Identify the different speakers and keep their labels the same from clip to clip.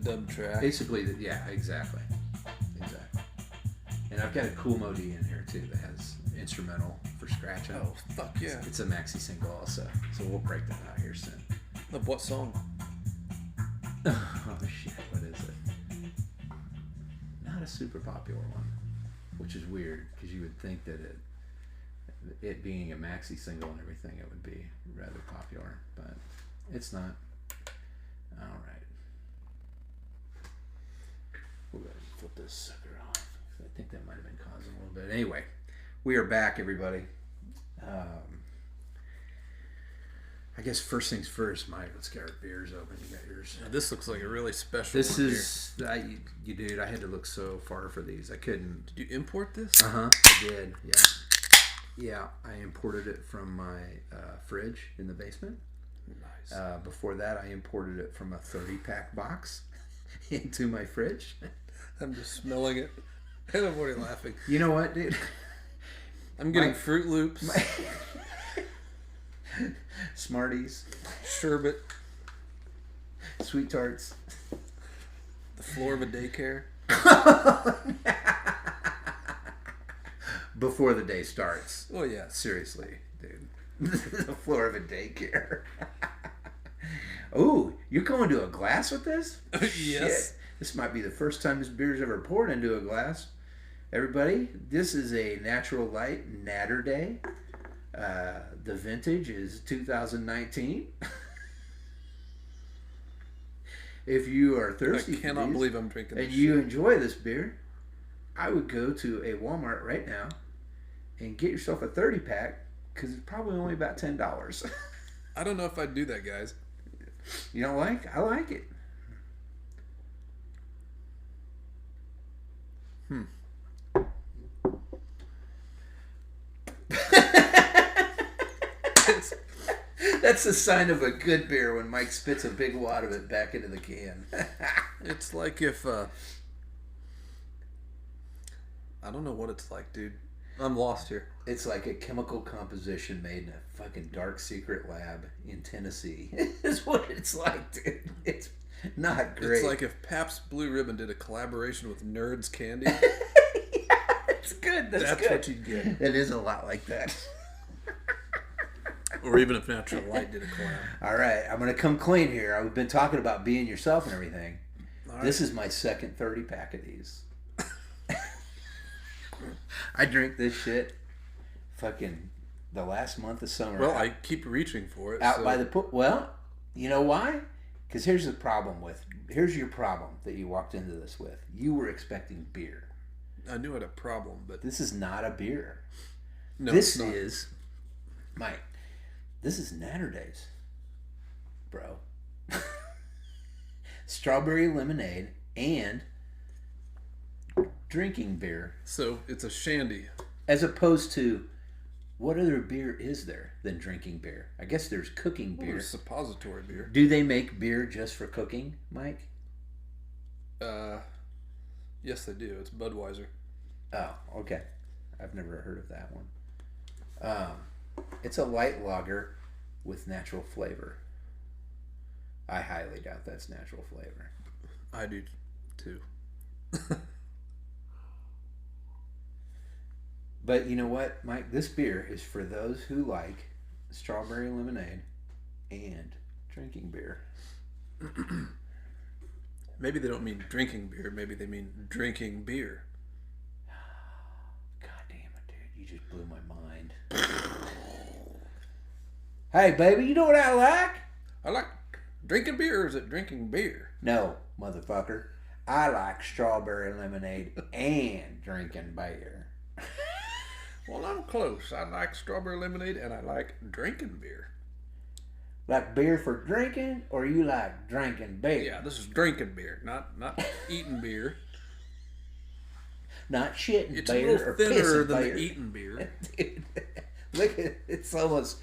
Speaker 1: dub track.
Speaker 2: Basically, yeah, exactly. And I've got a Cool Modi in here too that has instrumental for scratching.
Speaker 1: Oh, fuck yeah.
Speaker 2: It's a maxi single also, so we'll break that out here soon.
Speaker 1: Of what song?
Speaker 2: Oh shit, what is it? Not a super popular one, which is weird because you would think that it being a maxi single and everything, it would be rather popular, but it's not. All right, we'll go ahead and flip this sucker off. I think that might have been causing a little bit. Anyway, we are back, everybody. I guess first things first, Mike. Let's get our beers open. You got yours.
Speaker 1: Now, this looks like a really special.
Speaker 2: This
Speaker 1: one
Speaker 2: is, you dude. I had to look so far for these. I couldn't.
Speaker 1: Did you import this?
Speaker 2: I did. Yeah. I imported it from my fridge in the basement.
Speaker 1: Nice.
Speaker 2: Before that, I imported it from a 30-pack box into my fridge.
Speaker 1: I'm just smelling it. And I'm already laughing.
Speaker 2: You know what, dude?
Speaker 1: I'm getting Fruit Loops.
Speaker 2: Smarties.
Speaker 1: Sherbet.
Speaker 2: Sweet Tarts.
Speaker 1: The floor of a daycare.
Speaker 2: Before the day starts.
Speaker 1: Oh, yeah.
Speaker 2: Seriously, dude. The floor of a daycare. Ooh, you're going to a glass with this?
Speaker 1: Yes.
Speaker 2: Shit. This might be the first time this beer's ever poured into a glass. Everybody, this is a Natural Light Naturday. The vintage is 2019. If you are thirsty,
Speaker 1: I cannot believe I'm drinking this
Speaker 2: and you enjoy this beer, I would go to a Walmart right now and get yourself a 30-pack because it's probably only about $10.
Speaker 1: I don't know if I'd do that, guys.
Speaker 2: You don't like? I like it. That's a sign of a good beer when Mike spits a big wad of it back into the can.
Speaker 1: It's like if I don't know what it's like, dude. I'm lost here.
Speaker 2: It's like a chemical composition made in a fucking dark secret lab in Tennessee. Is what it's like, dude. It's not great.
Speaker 1: It's like if Pabst Blue Ribbon did a collaboration with Nerds Candy.
Speaker 2: Yeah, it's good. That's good.
Speaker 1: What you'd get.
Speaker 2: It is a lot like that.
Speaker 1: Or even if Natural Light did a collab.
Speaker 2: All right, I'm going to come clean here. I've been talking about being yourself and everything.
Speaker 1: All right.
Speaker 2: This is my second 30-pack of these. I drink this shit fucking the last month of summer.
Speaker 1: Well, I keep reaching for it.
Speaker 2: Out by the pool. Well, you know why? Because here's your problem that you walked into this with. You were expecting beer.
Speaker 1: I knew I had a problem, but
Speaker 2: This is not a beer.
Speaker 1: no,
Speaker 2: This
Speaker 1: it's not.
Speaker 2: is, Mike, this is Naturdays, bro. Strawberry lemonade and drinking beer.
Speaker 1: So it's a shandy.
Speaker 2: As opposed to, what other beer is there than drinking beer? I guess there's cooking beer.
Speaker 1: Or suppository beer.
Speaker 2: Do they make beer just for cooking, Mike?
Speaker 1: Yes, they do. It's Budweiser.
Speaker 2: Oh, okay. I've never heard of that one. It's a light lager with natural flavor. I highly doubt that's natural flavor.
Speaker 1: I do too.
Speaker 2: But you know what, Mike? This beer is for those who like strawberry lemonade and drinking beer.
Speaker 1: Maybe they don't mean drinking beer. Maybe they mean drinking beer.
Speaker 2: God damn it, dude. You just blew my mind. Hey, baby, you know what I like?
Speaker 1: I like drinking beer, or is it drinking beer?
Speaker 2: No, motherfucker. I like strawberry lemonade and drinking beer.
Speaker 1: Well, I'm close. I like strawberry lemonade and I like drinking beer.
Speaker 2: Like beer for drinking, or you like drinking beer?
Speaker 1: Yeah, this is drinking beer, not eating beer.
Speaker 2: Not shitting
Speaker 1: It's
Speaker 2: beer
Speaker 1: a little
Speaker 2: or
Speaker 1: thinner
Speaker 2: pissing
Speaker 1: than
Speaker 2: beer.
Speaker 1: the eating beer.
Speaker 2: Dude, look at it's almost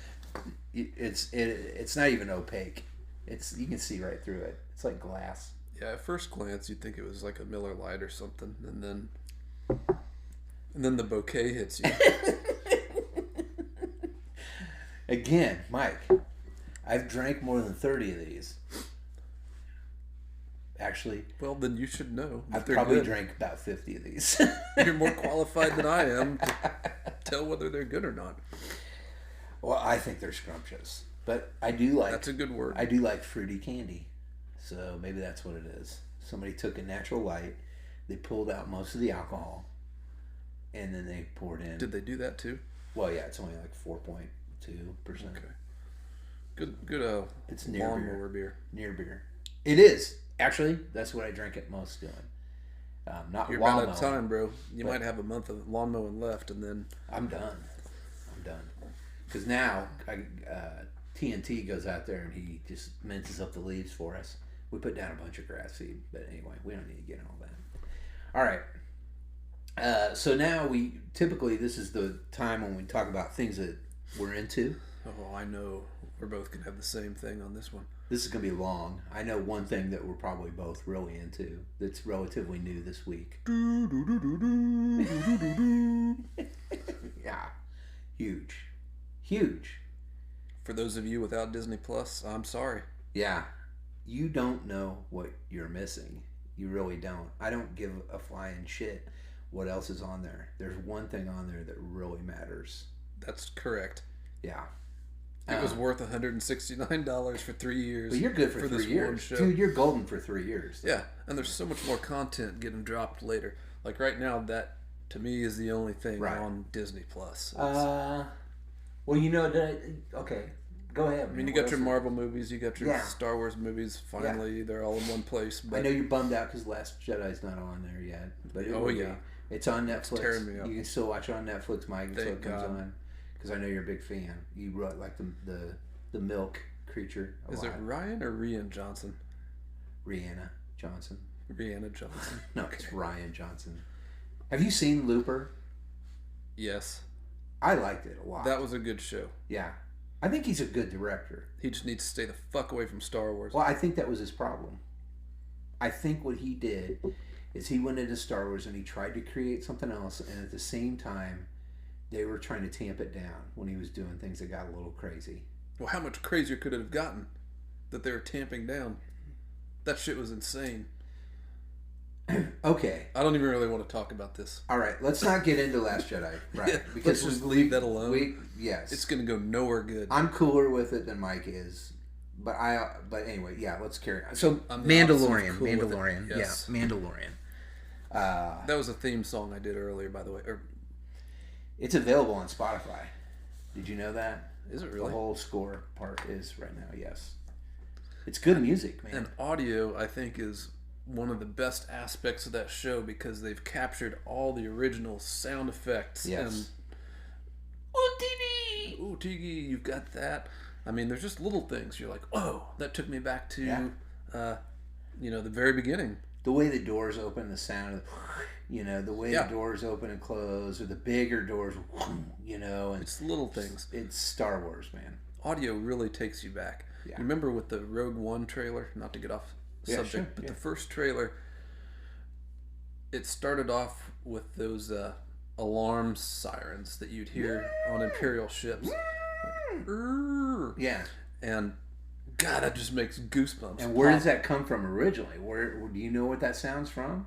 Speaker 2: it's not even opaque. You can see right through it. It's like glass.
Speaker 1: Yeah, at first glance you'd think it was like a Miller Lite or something, and then the bouquet hits you.
Speaker 2: Again, Mike, I've drank more than 30 of these. actually.
Speaker 1: Well, then you should know.
Speaker 2: I've probably drank about 50 of these.
Speaker 1: You're more qualified than I am to tell whether they're good or not.
Speaker 2: Well, I think they're scrumptious. But I do like...
Speaker 1: That's a good word.
Speaker 2: I do like fruity candy. So maybe that's what it is. Somebody took a natural light. They pulled out most of the alcohol. And then they poured in...
Speaker 1: Did they do that too?
Speaker 2: Well, yeah, it's only like 4.2%.
Speaker 1: Okay. Good
Speaker 2: it's near
Speaker 1: lawnmower beer.
Speaker 2: Near beer. It is. Actually, that's what I drink it most doing. Not
Speaker 1: You're
Speaker 2: while
Speaker 1: about out of
Speaker 2: mowing,
Speaker 1: time, bro. You might have a month of lawn mowing left, and then...
Speaker 2: I'm done. Because now TNT goes out there and he just minces up the leaves for us. We put down a bunch of grass seed, but anyway, we don't need to get in all that. All right. So now this is the time when we talk about things that we're into.
Speaker 1: Oh, I know. We're both going to have the same thing on this one.
Speaker 2: This is going to be long. I know one thing that we're probably both really into that's relatively new this week. Yeah. Huge.
Speaker 1: For those of you without Disney Plus, I'm sorry.
Speaker 2: Yeah. You don't know what you're missing. You really don't. I don't give a flying shit what else is on there. There's one thing on there that really matters.
Speaker 1: That's correct.
Speaker 2: Yeah.
Speaker 1: It was worth $169 for 3 years.
Speaker 2: But you're good for 3 years. Dude, you're golden for 3 years.
Speaker 1: Yeah, and there's so much more content getting dropped later. Like right now, that to me is the only thing on Disney Plus.
Speaker 2: Well, okay, go ahead.
Speaker 1: I mean, you got your Marvel movies, you got your Star Wars movies. Finally, they're all in one place. But
Speaker 2: I know you're bummed out because Last Jedi's not on there yet. But it's on Netflix. It's tearing me up. You can still watch it on Netflix, Mike, until it comes on. Because I know you're a big fan. You really like the milk creature a lot.
Speaker 1: Is it Ryan or Rian Johnson?
Speaker 2: Rihanna Johnson.
Speaker 1: Rihanna Johnson.
Speaker 2: No, it's Ryan Johnson. Have you seen Looper?
Speaker 1: Yes.
Speaker 2: I liked it a lot.
Speaker 1: That was a good show.
Speaker 2: Yeah. I think he's a good director.
Speaker 1: He just needs to stay the fuck away from Star Wars.
Speaker 2: Well, I think that was his problem. I think what he did is he went into Star Wars and he tried to create something else, and at the same time, they were trying to tamp it down when he was doing things that got a little crazy.
Speaker 1: Well, how much crazier could it have gotten that they were tamping down? That shit was insane.
Speaker 2: Okay.
Speaker 1: I don't even really want to talk about this.
Speaker 2: All right, let's not get into Last Jedi, right?
Speaker 1: Yeah,
Speaker 2: because
Speaker 1: let's just leave that alone.
Speaker 2: Yes.
Speaker 1: It's going to go nowhere good.
Speaker 2: I'm cooler with it than Mike is. But anyway, yeah, let's carry on. So
Speaker 1: I'm
Speaker 2: Mandalorian.
Speaker 1: cool yes.
Speaker 2: Yeah, Mandalorian.
Speaker 1: That was a theme song I did earlier, by the way.
Speaker 2: It's available on Spotify. Did you know that?
Speaker 1: Is it really?
Speaker 2: The whole score part is right now, yes. It's good music, man.
Speaker 1: And audio, I think, is one of the best aspects of that show because they've captured all the original sound effects.
Speaker 2: Yes.
Speaker 1: And Ooh, Tiki, you've got that. I mean, there's just little things. You're like, oh, that took me back to, the very beginning.
Speaker 2: The way the doors open, the sound of, the way the doors open and close, or the bigger doors, and
Speaker 1: it's little things.
Speaker 2: It's Star Wars, man.
Speaker 1: Audio really takes you back. Yeah. You remember with the Rogue One trailer, not to get off subject, but the first trailer, it started off with those alarm sirens that you'd hear on Imperial ships.
Speaker 2: Yeah.
Speaker 1: And God, that just makes goosebumps.
Speaker 2: And where does that come from originally? Where do you know what that sounds from?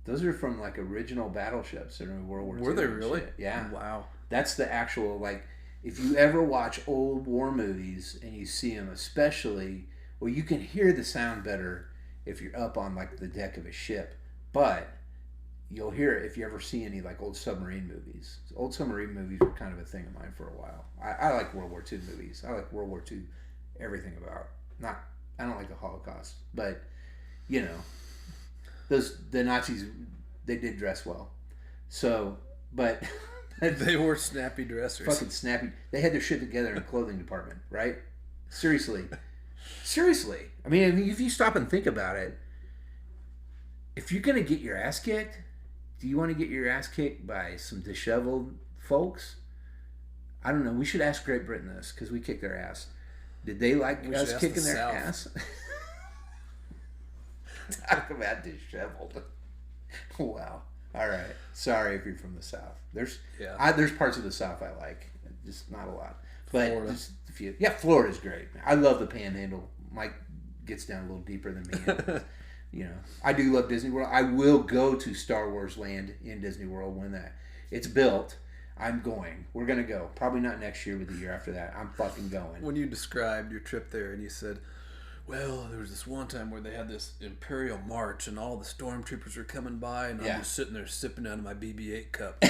Speaker 2: Those are from like original battleships in World War II.
Speaker 1: Were they really?
Speaker 2: Shit. Yeah.
Speaker 1: Wow.
Speaker 2: That's the actual, like, if you ever watch old war movies and you see them, especially, well, you can hear the sound better if you're up on like the deck of a ship, but you'll hear it if you ever see any like old submarine movies. Old submarine movies were kind of a thing of mine for a while. I like World War II movies. I like World War II, everything about. I don't like the Holocaust, but the Nazis, they did dress well. So, but
Speaker 1: they were snappy dressers.
Speaker 2: Fucking snappy. They had their shit together in the clothing department, right? Seriously. I mean, if you stop and think about it, if you're gonna get your ass kicked, do you want to get your ass kicked by some disheveled folks? I don't know. We should ask Great Britain this because we kicked their ass. Did they like us kicking their ass? Talk about disheveled. Wow. All right. Sorry if you're from the South. There's parts of the South I like, just not a lot. But
Speaker 1: Florida.
Speaker 2: Just a few. Yeah, Florida's great. I love the Panhandle. Mike gets down a little deeper than me. And, you know, I do love Disney World. I will go to Star Wars Land in Disney World when it's built. I'm going. We're going to go. Probably not next year, but the year after that. I'm fucking going.
Speaker 1: When you described your trip there and you said, well, there was this one time where they had this Imperial March and all the stormtroopers were coming by and I was sitting there sipping out of my BB-8 cup.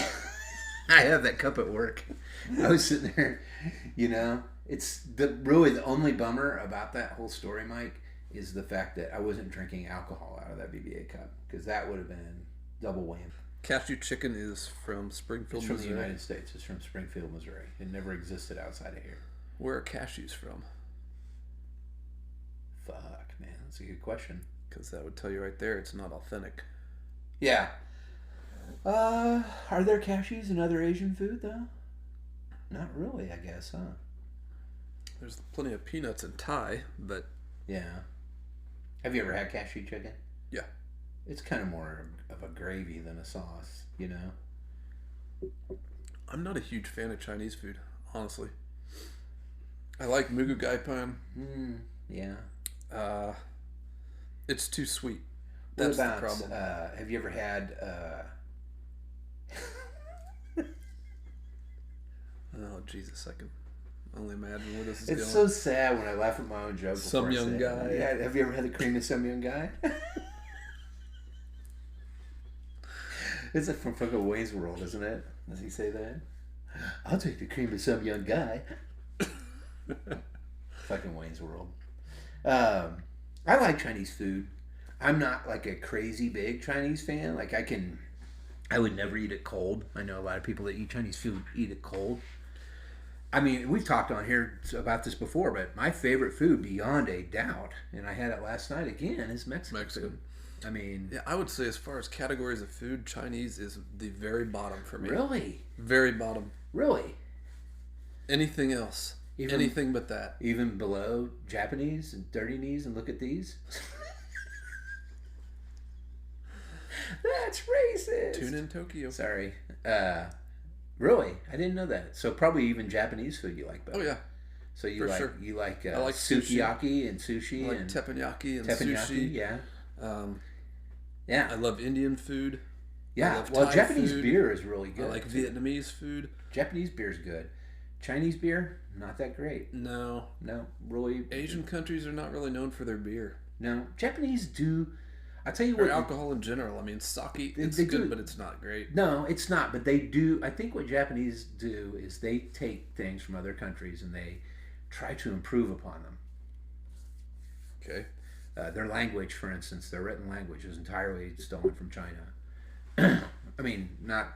Speaker 2: I have that cup at work. I was sitting there, you know. It's really the only bummer about that whole story, Mike, is the fact that I wasn't drinking alcohol out of that BB-8 cup, because that would have been double whammy.
Speaker 1: Cashew chicken is from Springfield,
Speaker 2: Missouri.
Speaker 1: It's
Speaker 2: from the United States. It's from Springfield, Missouri. It never existed outside of here.
Speaker 1: Where are cashews from?
Speaker 2: Fuck, man. That's a good question.
Speaker 1: Because that would tell you right there it's not authentic.
Speaker 2: Yeah. Are there cashews in other Asian food, though? Not really, I guess, huh?
Speaker 1: There's plenty of peanuts in Thai, but...
Speaker 2: Yeah. Have you ever had cashew chicken?
Speaker 1: Yeah.
Speaker 2: It's kind of more of a gravy than a sauce, you know?
Speaker 1: I'm not a huge fan of Chinese food, honestly. I like mugu gai pan.
Speaker 2: Yeah.
Speaker 1: It's too sweet.
Speaker 2: That's
Speaker 1: the problem.
Speaker 2: Have you ever had...
Speaker 1: Oh, Jesus, I can only imagine where this is
Speaker 2: It's
Speaker 1: going.
Speaker 2: so sad when I laugh at my own joke.
Speaker 1: Some young guy.
Speaker 2: Yeah, have you ever had the cream of some young guy? It's from fucking Wayne's World, isn't it? Does he say that? I'll take the cream of some young guy. Fucking Wayne's World. I like Chinese food. I'm not like a crazy big Chinese fan. Like I would never eat it cold. I know a lot of people that eat Chinese food eat it cold. I mean, we've talked on here about this before, but my favorite food, beyond a doubt, and I had it last night again, is Mexican food. I mean...
Speaker 1: Yeah, I would say as far as categories of food, Chinese is the very bottom for me.
Speaker 2: Really?
Speaker 1: Very bottom.
Speaker 2: Really?
Speaker 1: Anything else. Anything but that.
Speaker 2: Even below Japanese and dirty knees and look at these? That's racist.
Speaker 1: Tune in Tokyo.
Speaker 2: Sorry. Really? I didn't know that. So probably even Japanese food you like better.
Speaker 1: Oh, yeah.
Speaker 2: So you
Speaker 1: For
Speaker 2: like
Speaker 1: sure.
Speaker 2: I like sukiyaki and sushi.
Speaker 1: I like
Speaker 2: and
Speaker 1: teppanyaki and
Speaker 2: teppanyaki,
Speaker 1: sushi.
Speaker 2: yeah.
Speaker 1: Yeah. I love Indian food.
Speaker 2: Yeah. Well,
Speaker 1: Thai
Speaker 2: Japanese
Speaker 1: food.
Speaker 2: beer is really good.
Speaker 1: I like Vietnamese food.
Speaker 2: Japanese beer is good. Chinese beer, not that great.
Speaker 1: No,
Speaker 2: really.
Speaker 1: Asian countries are not really known for their beer.
Speaker 2: No, Japanese do. I tell you
Speaker 1: or
Speaker 2: what,
Speaker 1: alcohol in general. I mean, sake, it's
Speaker 2: they
Speaker 1: good,
Speaker 2: do.
Speaker 1: but it's not great.
Speaker 2: No, it's not. But they do. I think what Japanese do is they take things from other countries and they try to improve upon them.
Speaker 1: Okay.
Speaker 2: Their language, for instance, their written language is entirely stolen from China. I mean, not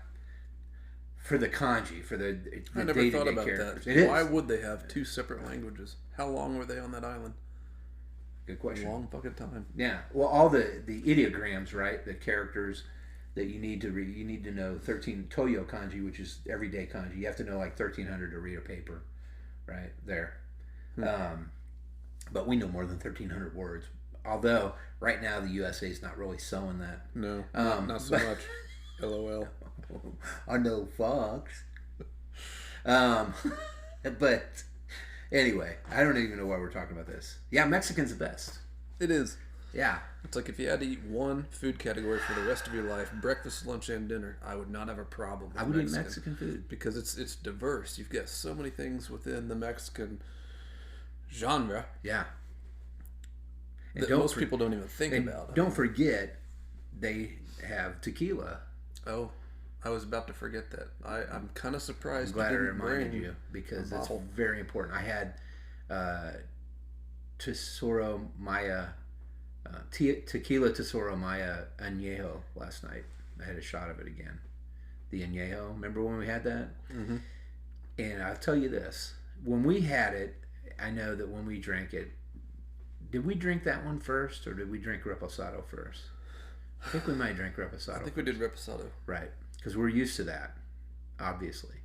Speaker 2: for the kanji, for the
Speaker 1: I never thought about
Speaker 2: characters.
Speaker 1: that. Why would they have two separate languages? How long were they on that island?
Speaker 2: Good question.
Speaker 1: A long fucking time.
Speaker 2: Yeah. Well, all the ideograms, right? The characters that you need to read. You need to know 13 Toyo kanji, which is everyday kanji. You have to know like 1,300 to read a paper, right? There. But we know more than 1,300 words. Although, right now, the USA is not really sewing that.
Speaker 1: No, not so much. LOL.
Speaker 2: I know Fox. But anyway, I don't even know why we're talking about this. Yeah, Mexican's the best.
Speaker 1: It is.
Speaker 2: Yeah.
Speaker 1: It's like if you had to eat one food category for the rest of your life, breakfast, lunch, and dinner, I would not have a problem with
Speaker 2: I would eat Mexican food.
Speaker 1: Because it's diverse. You've got so many things within the Mexican genre.
Speaker 2: Yeah.
Speaker 1: That most people don't even think about.
Speaker 2: Don't forget, they have tequila.
Speaker 1: Oh, I was about to forget that. I'm kind of surprised.
Speaker 2: I'm glad I reminded you because it's very important. I had Tesoro Maya, tequila Tesoro Maya Añejo last night. I had a shot of it again. The Añejo. Remember when we had that? Mm-hmm. And I'll tell you this. When we had it, I know that when we drank it, did we drink that one first or did we drink Reposado first? I think we might drink Reposado.
Speaker 1: I think we did Reposado.
Speaker 2: Right. Because we're used to that, obviously.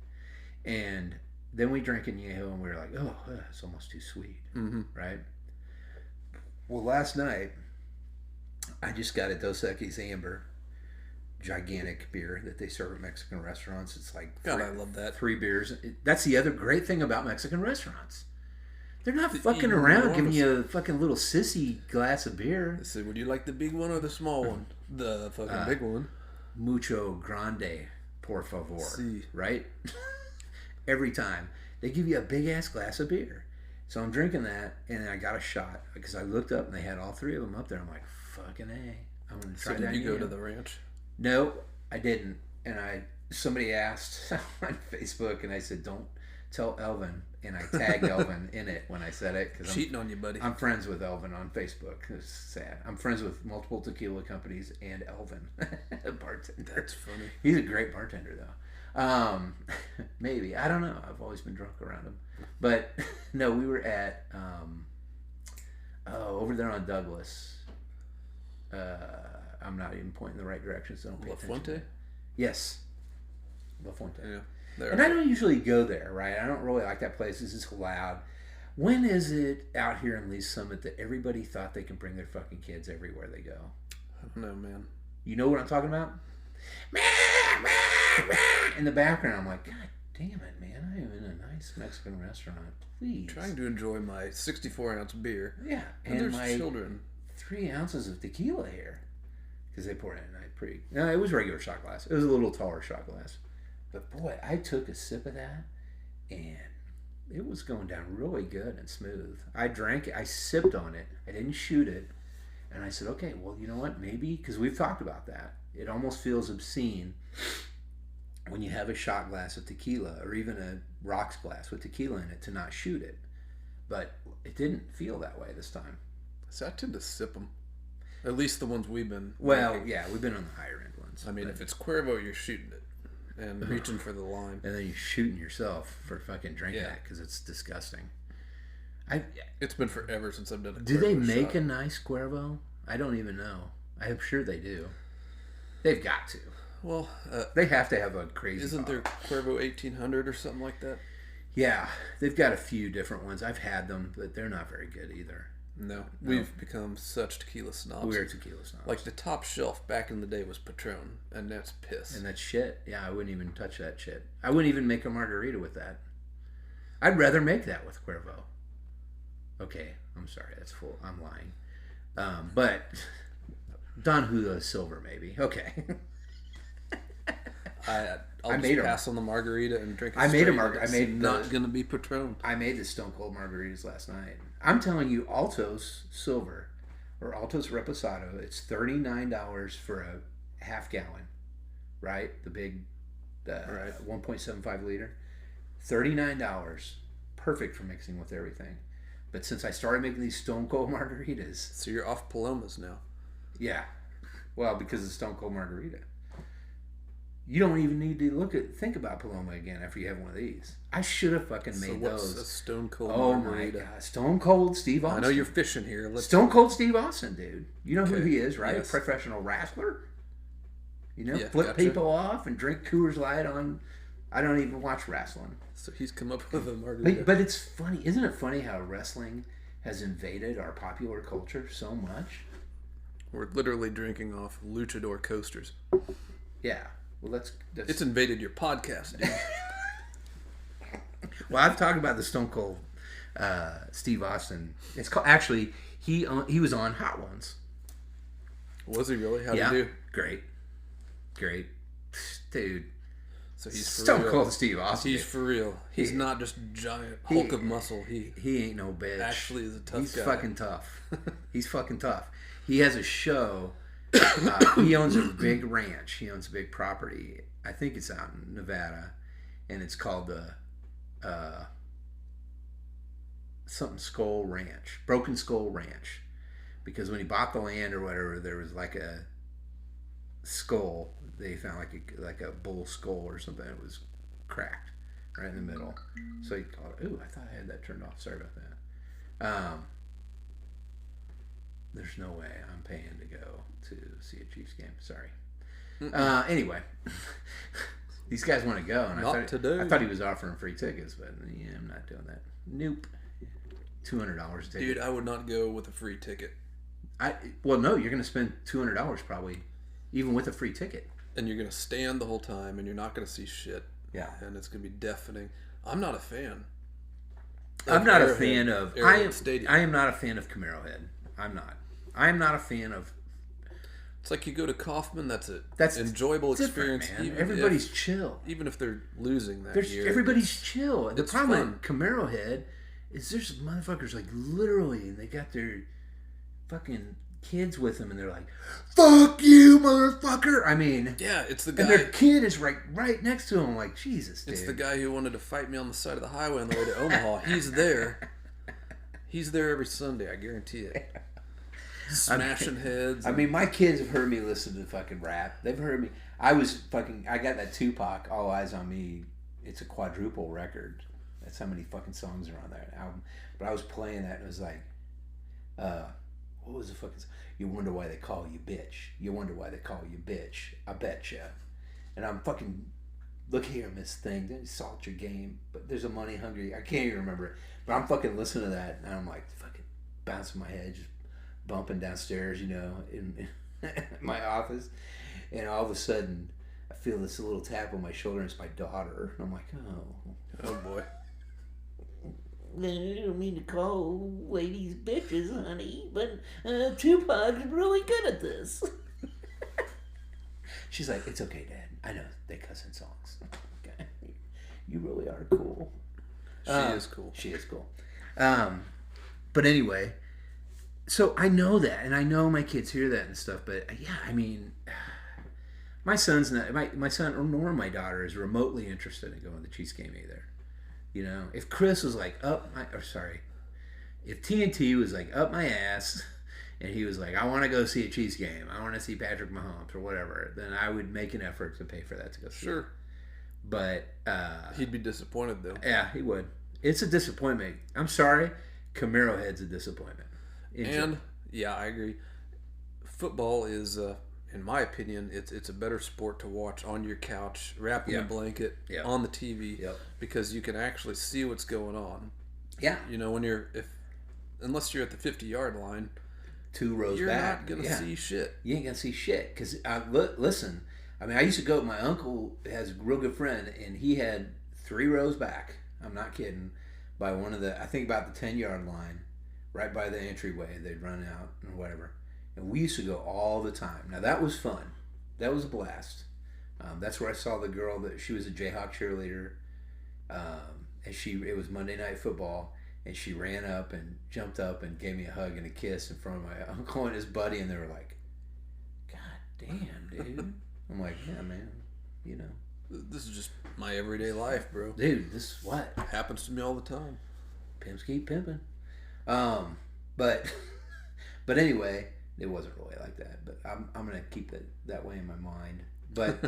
Speaker 2: And then we drank Añejo and we were like, oh, it's almost too sweet. Mm-hmm. Right? Well, last night, I just got a Dos Equis Amber, gigantic beer that they serve at Mexican restaurants. It's like
Speaker 1: God, I love that.
Speaker 2: 3 beers. That's the other great thing about Mexican restaurants. They're not fucking around giving you a fucking little sissy glass of beer.
Speaker 1: They say, would you like the big one or the small one? The fucking big one.
Speaker 2: Mucho grande, por favor.
Speaker 1: Si.
Speaker 2: Right? Every time. They give you a big-ass glass of beer. So I'm drinking that, and I got a shot. Because I looked up, and they had all three of them up there. I'm like, fucking A. I'm going to try that.
Speaker 1: So did you go to the ranch?
Speaker 2: No, I didn't. And somebody asked on Facebook, and I said, don't tell Elvin. And I tagged Elvin in it when I said it. Cause
Speaker 1: cheating on you, buddy.
Speaker 2: I'm friends with Elvin on Facebook. It's sad. I'm friends with multiple tequila companies and Elvin, a bartender.
Speaker 1: That's funny.
Speaker 2: He's a great bartender, though. Maybe. I don't know. I've always been drunk around him. But, no, we were at, over there on Douglas. I'm not even pointing in the right direction, so don't pay attention.
Speaker 1: La Fuente?
Speaker 2: Yes. La Fuente.
Speaker 1: Yeah.
Speaker 2: And I don't usually go there, right? I don't really like that place. It's just loud. When is it out here in Lee Summit that everybody thought they can bring their fucking kids everywhere they go?
Speaker 1: I don't know, man.
Speaker 2: You know what I'm talking about? In the background, I'm like, God damn it, man. I am in a nice Mexican restaurant. Please.
Speaker 1: I'm trying to enjoy my 64-ounce beer.
Speaker 2: Yeah.
Speaker 1: And there's
Speaker 2: my
Speaker 1: children.
Speaker 2: 3 ounces of tequila here. Because they poured it in pretty... No, it was regular shot glass. It was a little taller shot glass. But boy, I took a sip of that, and it was going down really good and smooth. I drank it. I sipped on it. I didn't shoot it. And I said, okay, well, you know what? Maybe, because we've talked about that. It almost feels obscene when you have a shot glass of tequila or even a rocks glass with tequila in it to not shoot it. But it didn't feel that way this time.
Speaker 1: So I tend to sip them. At least the ones we've been...
Speaker 2: Well, yeah, we've been on the higher end ones.
Speaker 1: I mean, if it's Cuervo, you're shooting it. And reaching for the line.
Speaker 2: And then you're shooting yourself for fucking drinking it because it's disgusting.
Speaker 1: It's been forever since I've done a Cuervo
Speaker 2: Do they make
Speaker 1: shot.
Speaker 2: a nice Cuervo? I don't even know. I'm sure they do. They've got to.
Speaker 1: Well,
Speaker 2: they have to have a crazy
Speaker 1: Isn't
Speaker 2: bottle.
Speaker 1: there Cuervo 1800 or something like that?
Speaker 2: Yeah. They've got a few different ones. I've had them, but they're not very good either.
Speaker 1: No. We've become such tequila snobs.
Speaker 2: We're tequila snobs.
Speaker 1: Like the top shelf back in the day was Patron, and that's piss.
Speaker 2: And that's shit. Yeah, I wouldn't even touch that shit. I wouldn't even make a margarita with that. I'd rather make that with Cuervo. Okay, I'm sorry, that's full. I'm lying. But Don Julio Silver, maybe. Okay.
Speaker 1: I'll just pass on the margarita and drink it.
Speaker 2: I made a margarita.
Speaker 1: Not going to be Patron.
Speaker 2: I made the Stone Cold margaritas last night. I'm telling you, Altos Silver or Altos Reposado, it's $39 for a half gallon, right? The big 1.75 liter. $39. Perfect for mixing with everything. But since I started making these Stone Cold margaritas...
Speaker 1: So you're off Palomas now.
Speaker 2: Yeah. Well, because of Stone Cold margarita. You don't even need to think about Paloma again after you have one of these. I should have fucking made those.
Speaker 1: A Stone Cold
Speaker 2: my
Speaker 1: margarita?
Speaker 2: God. Stone Cold Steve Austin.
Speaker 1: I know you're fishing here.
Speaker 2: Stone Cold Steve Austin, dude. You know who he is, right?
Speaker 1: Yes.
Speaker 2: A professional wrestler. You know,
Speaker 1: Yeah,
Speaker 2: flip people off and drink Coors Light on... I don't even watch wrestling.
Speaker 1: So he's come up with a margarita.
Speaker 2: But it's funny. Isn't it funny how wrestling has invaded our popular culture so much?
Speaker 1: We're literally drinking off luchador coasters.
Speaker 2: Yeah. Well, that's
Speaker 1: it's invaded your podcast, dude.
Speaker 2: Well, I've talked about the Stone Cold Steve Austin. It's called, actually, he was on Hot Ones.
Speaker 1: Was he really? How'd he do?
Speaker 2: Great. Dude.
Speaker 1: So he's for
Speaker 2: Stone
Speaker 1: real.
Speaker 2: Cold Steve Austin.
Speaker 1: He's for real. He's not just giant hulk of muscle.
Speaker 2: He ain't no bitch.
Speaker 1: Actually is a tough guy.
Speaker 2: He's fucking tough. He's fucking tough. He has a show. He owns a big ranch. He owns a big property. I think it's out in Nevada, and it's called the something Skull Ranch, Broken Skull Ranch, because when he bought the land or whatever, there was like a skull. They found like a bull skull or something. It was cracked right in the middle. So he called it. Ooh, I thought I had that turned off. Sorry about that. There's no way I'm paying to go to see a Chiefs game. Sorry. Anyway, these guys want to go, and I thought he was offering free tickets, but yeah, I'm not doing that. Nope. $200 ticket.
Speaker 1: Dude, I would not go with a free ticket.
Speaker 2: Well, no, you're going to spend $200 probably, even with a free ticket.
Speaker 1: And you're going to stand the whole time, and you're not going to see shit.
Speaker 2: Yeah.
Speaker 1: And it's going to be deafening. I'm not a fan.
Speaker 2: I'm not a fan of. I am not a fan of Camaro Head. I'm not. I am not a fan of.
Speaker 1: It's like you go to Kaufman. That's an enjoyable experience.
Speaker 2: Everybody's chill.
Speaker 1: Even if they're losing that year.
Speaker 2: Everybody's chill. The problem with Camaro Head is there's motherfuckers like literally, and they got their fucking kids with them, and they're like, "Fuck you, motherfucker!" I mean,
Speaker 1: yeah, it's the guy.
Speaker 2: And their kid is right next to him. Like, Jesus, dude.
Speaker 1: It's the guy who wanted to fight me on the side of the highway on the way to Omaha. He's there. He's there every Sunday. I guarantee it. Smashing heads.
Speaker 2: I mean, my kids have heard me listen to fucking rap. They've heard me. I got that Tupac, All Eyes on Me. It's a quadruple record. That's how many fucking songs are on that album. But I was playing that, and it was like, what was the fucking song? You wonder why they call you bitch. You wonder why they call you bitch. I betcha. And I'm fucking, look here, Miss Thing. Don't salt your game. But there's a money hungry. I can't even remember it. But I'm fucking listening to that, and I'm like fucking bouncing my head, just bumping downstairs, in my office. And all of a sudden, I feel this little tap on my shoulder, and it's my daughter. And I'm like,
Speaker 1: oh boy.
Speaker 3: I don't mean to call ladies bitches, honey, but Tupac's really good at this.
Speaker 2: She's like, it's okay, Dad. I know they cuss in songs. Okay. You really are cool.
Speaker 1: She is cool.
Speaker 2: She is cool. But anyway, so I know that, and I know my kids hear that and stuff, but yeah, I mean, my son's not, my son nor my daughter is remotely interested in going to the Chiefs game either. If Chris was like if TNT was like up my ass and he was like, I want to go see a Chiefs game, I want to see Patrick Mahomes or whatever, then I would make an effort to pay for that to go see.
Speaker 1: Sure.
Speaker 2: But
Speaker 1: he'd be disappointed though.
Speaker 2: Yeah, he would. It's a disappointment. I'm sorry, Camaro Head's a disappointment.
Speaker 1: Yeah, I agree. Football is in my opinion, it's a better sport to watch on your couch, wrapped in a blanket, on the TV, because you can actually see what's going on.
Speaker 2: Yeah.
Speaker 1: Unless you're at the 50-yard line,
Speaker 2: 2 rows
Speaker 1: you're
Speaker 2: back,
Speaker 1: not going to see shit.
Speaker 2: You ain't going to see shit. Because, listen, I mean, I used to go, my uncle has a real good friend, and he had 3 rows back, I'm not kidding, by one of I think about the 10-yard line, right by the entryway. They'd run out and whatever. And we used to go all the time. Now, that was fun. That was a blast. That's where I saw the girl that she was a Jayhawk cheerleader. And it was Monday Night Football. And she ran up and jumped up and gave me a hug and a kiss in front of my uncle and his buddy. And they were like, God damn, dude. I'm like, yeah, man.
Speaker 1: This is just my everyday life, bro.
Speaker 2: Dude, this is what?
Speaker 1: Happens to me all the time.
Speaker 2: Pimps keep pimping. But anyway... It wasn't really like that, but I'm gonna keep it that way in my mind. But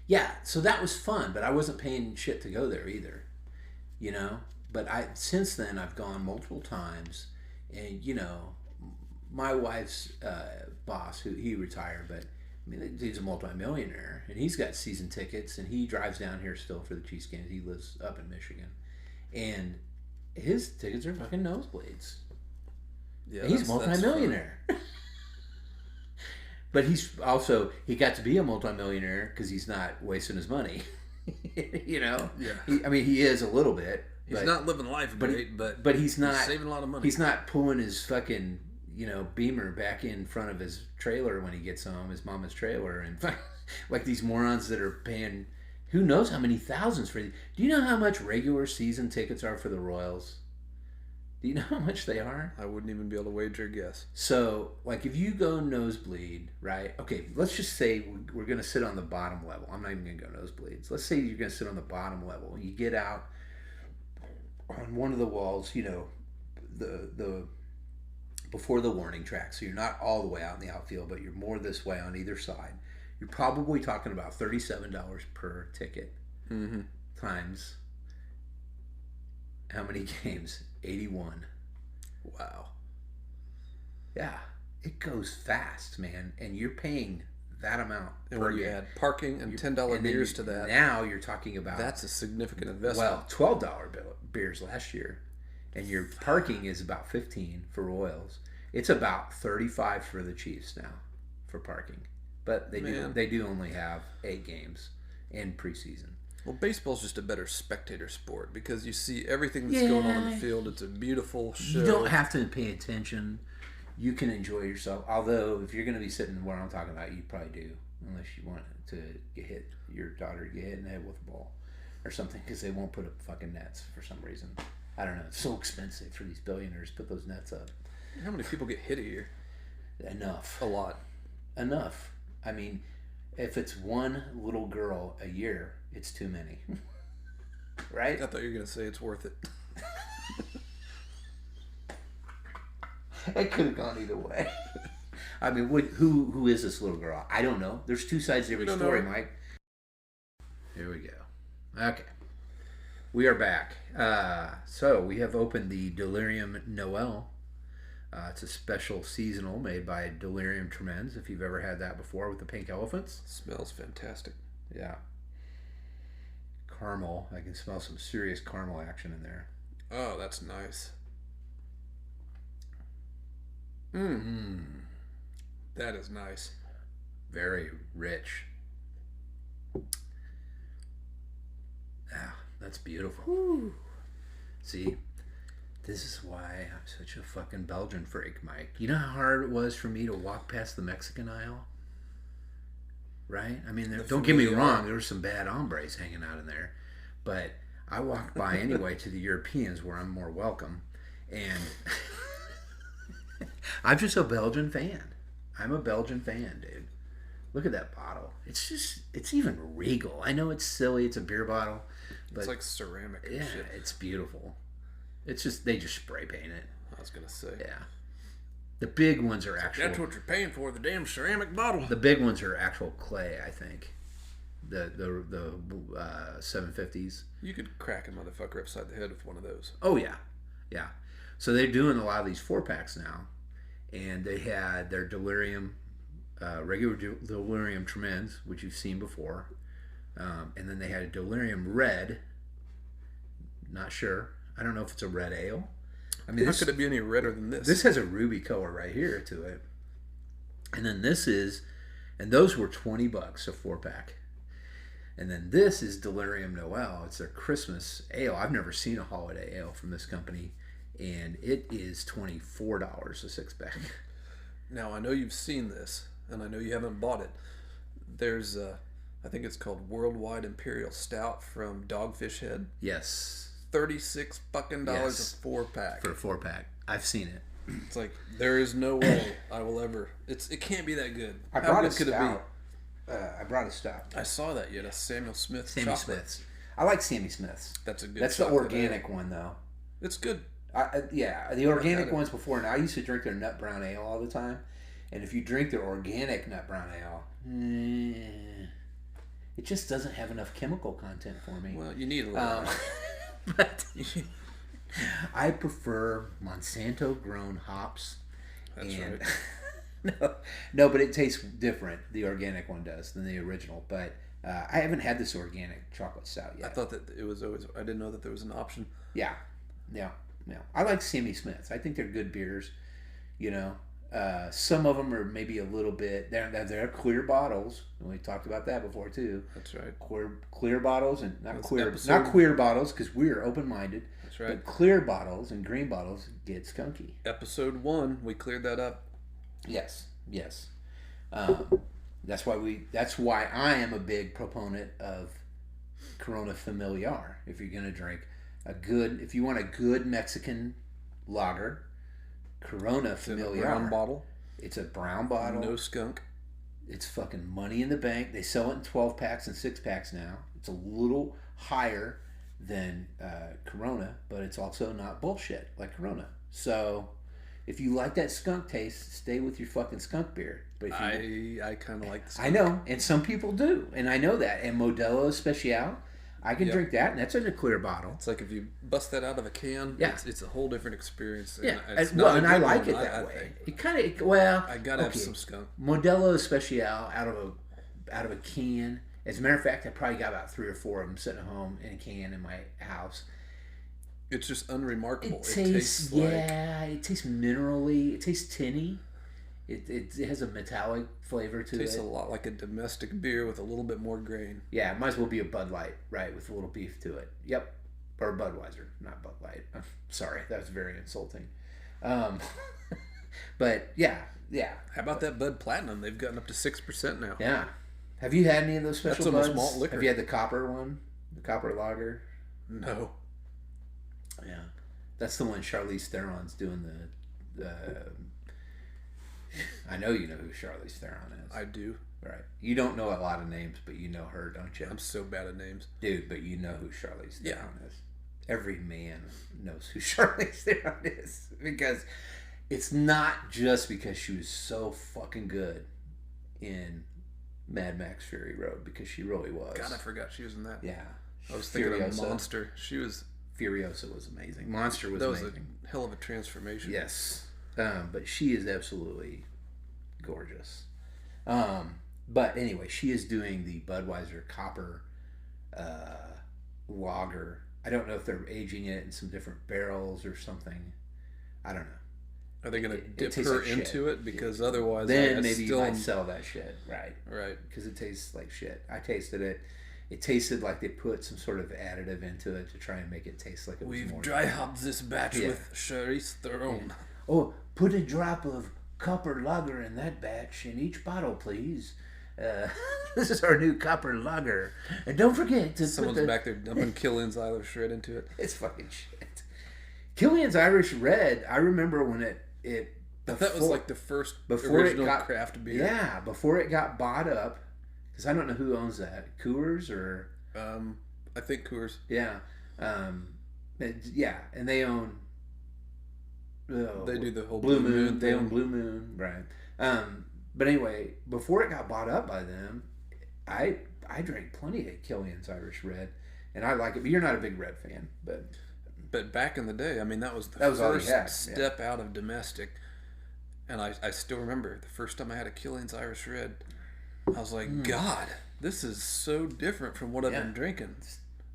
Speaker 2: yeah, so that was fun, but I wasn't paying shit to go there either, But since then I've gone multiple times, and my wife's boss, who he retired, but I mean he's a multimillionaire, and he's got season tickets, and he drives down here still for the Chiefs games. He lives up in Michigan, and his tickets are fucking nosebleeds. Yeah, he's a multimillionaire. But he got to be a multimillionaire because he's not wasting his money. Yeah. He is a little bit.
Speaker 1: He's not living life great,
Speaker 2: but he's not
Speaker 1: saving a lot of money.
Speaker 2: He's not pulling his fucking Beamer back in front of his trailer when he gets home, his mama's trailer, and like these morons that are paying who knows how many thousands for these. Do you know how much regular season tickets are for the Royals? Do you know how much they are?
Speaker 1: I wouldn't even be able to wager a guess.
Speaker 2: So, like, if you go nosebleed, right? Okay, let's just say we're going to sit on the bottom level. I'm not even going to go nosebleeds. Let's say you're going to sit on the bottom level. You get out on one of the walls, the before the warning track. So you're not all the way out in the outfield, but you're more this way on either side. You're probably talking about $37 per ticket times how many games? 81.
Speaker 1: Wow.
Speaker 2: Yeah, it goes fast, man, and you're paying that amount.
Speaker 1: And when you add parking and $10 beers to that,
Speaker 2: now you're talking about
Speaker 1: that's a significant investment.
Speaker 2: Well, $12 beers last year, and your parking is about $15 for Royals. It's about $35 for the Chiefs now for parking, but they do only have 8 games in preseason.
Speaker 1: Well, baseball's just a better spectator sport because you see everything that's going on in the field. It's a beautiful show.
Speaker 2: You don't have to pay attention. You can enjoy yourself. Although, if you're going to be sitting where I'm talking about, you probably do. Unless you want to get hit, your daughter to get hit in the head with a ball or something, because they won't put up fucking nets for some reason. I don't know. It's so expensive for these billionaires to put those nets up.
Speaker 1: How many people get hit a year?
Speaker 2: Enough.
Speaker 1: A lot.
Speaker 2: Enough. I mean, if it's one little girl a year, it's too many. Right?
Speaker 1: I thought you were going to say it's worth it.
Speaker 2: It could have gone either way. I mean, who is this little girl? I don't know. There's two sides to every story, Mike. Here we go. Okay. We are back. So we have opened the Delirium Noel. It's a special seasonal made by Delirium Tremens, if you've ever had that before, with the pink elephants.
Speaker 1: Smells fantastic.
Speaker 2: Yeah. Caramel. I can smell some serious caramel action in there.
Speaker 1: Oh, that's nice. That is nice.
Speaker 2: Very rich. Ah, that's beautiful. Woo. See, this is why I'm such a fucking Belgian freak, Mike. You know how hard it was for me to walk past the Mexican aisle? Right? I mean, don't get me wrong, there were some bad hombres hanging out in there. But I walked by anyway to the Europeans, where I'm more welcome. And I'm just a Belgian fan. I'm a Belgian fan, dude. Look at that bottle. It's even regal. I know it's silly. It's a beer bottle. But
Speaker 1: it's like ceramic and shit.
Speaker 2: It's beautiful. It's just, they just spray paint it.
Speaker 1: I was going to say.
Speaker 2: Yeah. The big ones are actual.
Speaker 1: That's what you're paying for, the damn ceramic bottle.
Speaker 2: The big ones are actual clay, I think. The 750s.
Speaker 1: You could crack a motherfucker upside the head with one of those.
Speaker 2: Oh, yeah. Yeah. So they're doing a lot of these 4-packs now. And they had their Delirium, regular Delirium Tremens, which you've seen before. And then they had a Delirium Red. Not sure. I don't know if it's a red ale. I mean,
Speaker 1: how could it be any redder than this?
Speaker 2: This has a ruby color right here to it. And then this is, and those were $20, a 4-pack. And then this is Delirium Noel. It's their Christmas ale. I've never seen a holiday ale from this company. And it is $24 a 6-pack.
Speaker 1: Now, I know you've seen this, and I know you haven't bought it. There's, I think it's called Worldwide Imperial Stout from Dogfish Head.
Speaker 2: Yes.
Speaker 1: $36 fucking dollars a 4-pack.
Speaker 2: For a 4-pack. I've seen it.
Speaker 1: It's like, there is no way I will ever. It can't be that good.
Speaker 2: I brought a stout. I brought a stout.
Speaker 1: I saw that. You had a Samuel Smith
Speaker 2: Sammy
Speaker 1: chocolate.
Speaker 2: Smith's. I like Sammy Smith's.
Speaker 1: That's a good.
Speaker 2: That's the organic one, though.
Speaker 1: It's good.
Speaker 2: Yeah, the organic ones before. And I used to drink their nut brown ale all the time. And if you drink their organic nut brown ale, it just doesn't have enough chemical content for me.
Speaker 1: Well, you need a little.
Speaker 2: But I prefer Monsanto grown hops.
Speaker 1: That's right.
Speaker 2: No, but it tastes different. The organic one does than the original. But I haven't had this organic chocolate stout yet.
Speaker 1: I thought that it was always. I didn't know that there was an option.
Speaker 2: Yeah. I like Sammy Smith's. I think they're good beers. You know, some of them are maybe a little bit. They're clear bottles. And we talked about that before too.
Speaker 1: That's right.
Speaker 2: Clear bottles and not queer bottles, because we're open minded.
Speaker 1: That's right.
Speaker 2: But clear bottles and green bottles get skunky.
Speaker 1: Episode 1, we cleared that up.
Speaker 2: Yes. That's why I am a big proponent of Corona Familiar. If you're gonna drink if you want a good Mexican lager, Corona Familiar.
Speaker 1: It's a brown bottle.
Speaker 2: It's a brown bottle.
Speaker 1: No skunk.
Speaker 2: It's fucking money in the bank. They sell it in 12-packs and 6-packs now. It's a little higher than Corona, but it's also not bullshit like Corona. So if you like that skunk taste, stay with your fucking skunk beer. But if
Speaker 1: I kind of like the skunk.
Speaker 2: I know, and some people do, and I know that. And Modelo Especial, I can drink that, and that's in a clear bottle.
Speaker 1: It's like if you bust that out of a can, it's a whole different experience.
Speaker 2: Yeah,
Speaker 1: and
Speaker 2: I like it that way. It kind of I
Speaker 1: gotta have some skunk.
Speaker 2: Modelo Especial out of a can. As a matter of fact, I probably got about 3 or 4 of them sitting at home in a can in my house.
Speaker 1: It's just unremarkable.
Speaker 2: It tastes
Speaker 1: like...
Speaker 2: it tastes minerally. It tastes tinny, It has a metallic flavor to it.
Speaker 1: Tastes a lot like a domestic beer with a little bit more grain.
Speaker 2: Yeah, it might as well be a Bud Light, right, with a little beef to it. Yep. Or Budweiser, not Bud Light. I'm sorry, that was very insulting. But yeah.
Speaker 1: How about that Bud Platinum? They've gotten up to 6% now.
Speaker 2: Yeah. Have you had any of those special
Speaker 1: That's
Speaker 2: Buds?
Speaker 1: almost malt liquor.
Speaker 2: Have you had the copper one? The copper lager?
Speaker 1: No.
Speaker 2: Yeah. That's the one Charlize Theron's doing the I know you know who Charlize Theron is.
Speaker 1: I do.
Speaker 2: Right. You don't know a lot of names, but you know her, don't you?
Speaker 1: I'm so bad at names.
Speaker 2: Dude, but you know who Charlize Theron is. Every man knows who Charlize Theron is. Because it's not just because she was so fucking good in Mad Max Fury Road, because she really was.
Speaker 1: God, I forgot she was in that.
Speaker 2: Yeah.
Speaker 1: I was thinking of Monster. She was...
Speaker 2: Furiosa was amazing. Monster was amazing. That was
Speaker 1: a hell of a transformation.
Speaker 2: Yes. But she is absolutely gorgeous. But anyway, she is doing the Budweiser Copper lager. I don't know if they're aging it in some different barrels or something. I don't know.
Speaker 1: Are they going to dip her into it? Because otherwise...
Speaker 2: Then maybe you might sell that shit. Right.
Speaker 1: Right.
Speaker 2: Because it tastes like shit. I tasted it. It tasted like they put some sort of additive into it to try and make it taste like it was more...
Speaker 1: We've dry hopped this batch with Charlize Theron.
Speaker 2: Yeah. Oh, put a drop of copper lager in that batch in each bottle, please. This is our new copper lager. And don't forget to
Speaker 1: Someone's back there dumping Killian's Irish Red into it.
Speaker 2: It's fucking shit. Killian's Irish Red, I remember when
Speaker 1: that was like the first original craft beer.
Speaker 2: Yeah, before it got bought up. Because I don't know who owns that. Coors or...
Speaker 1: I think Coors.
Speaker 2: Yeah. Yeah, and they own...
Speaker 1: they do the whole
Speaker 2: Blue Moon. They own Blue Moon, right. But anyway, before it got bought up by them, I drank plenty of Killian's Irish Red, and I like it. But you're not a big Red fan,
Speaker 1: But back in the day, I mean, that was the first step out of domestic. And I still remember the first time I had a Killian's Irish Red, I was like, God, this is so different from what I've been drinking.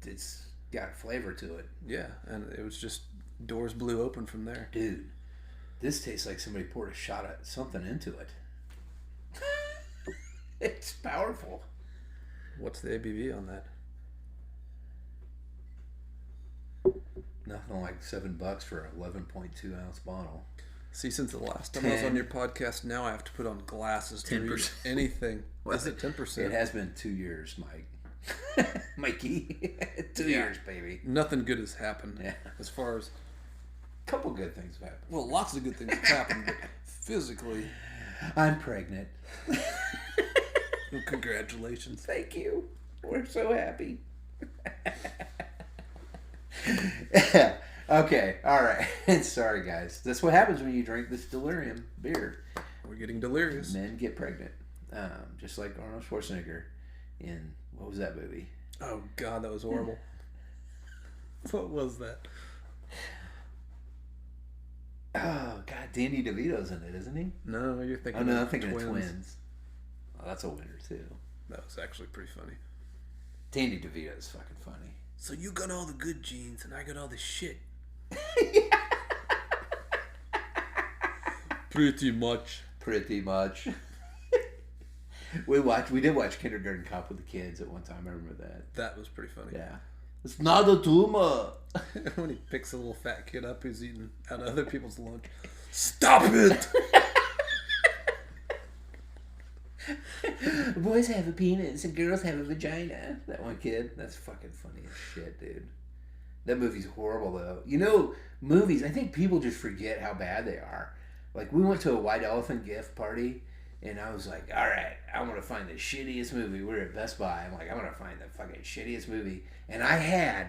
Speaker 2: It's got a flavor to it.
Speaker 1: Yeah, and it was just doors blew open from there.
Speaker 2: Dude, this tastes like somebody poured a shot of something into it. It's powerful.
Speaker 1: What's the ABV on that?
Speaker 2: Nothing like $7 for an 11.2 ounce bottle.
Speaker 1: See, since the last time I was on your podcast, now I have to put on glasses to read anything.
Speaker 2: Well,
Speaker 1: is it 10%?
Speaker 2: It has been 2 years, Mike. Mikey. 2 years, baby.
Speaker 1: Nothing good has happened. Yeah. As far as...
Speaker 2: A couple good things have happened.
Speaker 1: Well, lots of good things have happened, but physically...
Speaker 2: I'm pregnant.
Speaker 1: Well, congratulations.
Speaker 2: Thank you. We're so happy. Okay, all right. Sorry, guys. That's what happens when you drink this delirium beer.
Speaker 1: We're getting delirious.
Speaker 2: Men get pregnant. Just like Arnold Schwarzenegger in, what was that movie?
Speaker 1: Oh, God, that was horrible. What was that?
Speaker 2: Oh, God, Danny DeVito's in it, isn't he?
Speaker 1: No, you're thinking
Speaker 2: of I'm thinking Twins. Of Twins. Oh, that's a winner, too.
Speaker 1: That was actually pretty funny.
Speaker 2: Danny DeVito's fucking funny.
Speaker 1: So you got all the good genes, and I got all the shit. Pretty much.
Speaker 2: Pretty much. We did watch Kindergarten Cop with the kids at one time. I remember that.
Speaker 1: That was pretty funny.
Speaker 2: Yeah. It's not a tumor.
Speaker 1: When he picks a little fat kid up who's eating out of other people's lunch. Stop it!
Speaker 2: Boys have a penis and girls have a vagina. That one kid. That's fucking funny as shit, dude. That movie's horrible, though. You know, movies, I think people just forget how bad they are. Like, we went to a White Elephant gift party, and I was like, all right, I'm going to find the shittiest movie. We were at Best Buy. I'm like, I'm going to find the fucking shittiest movie. And I had,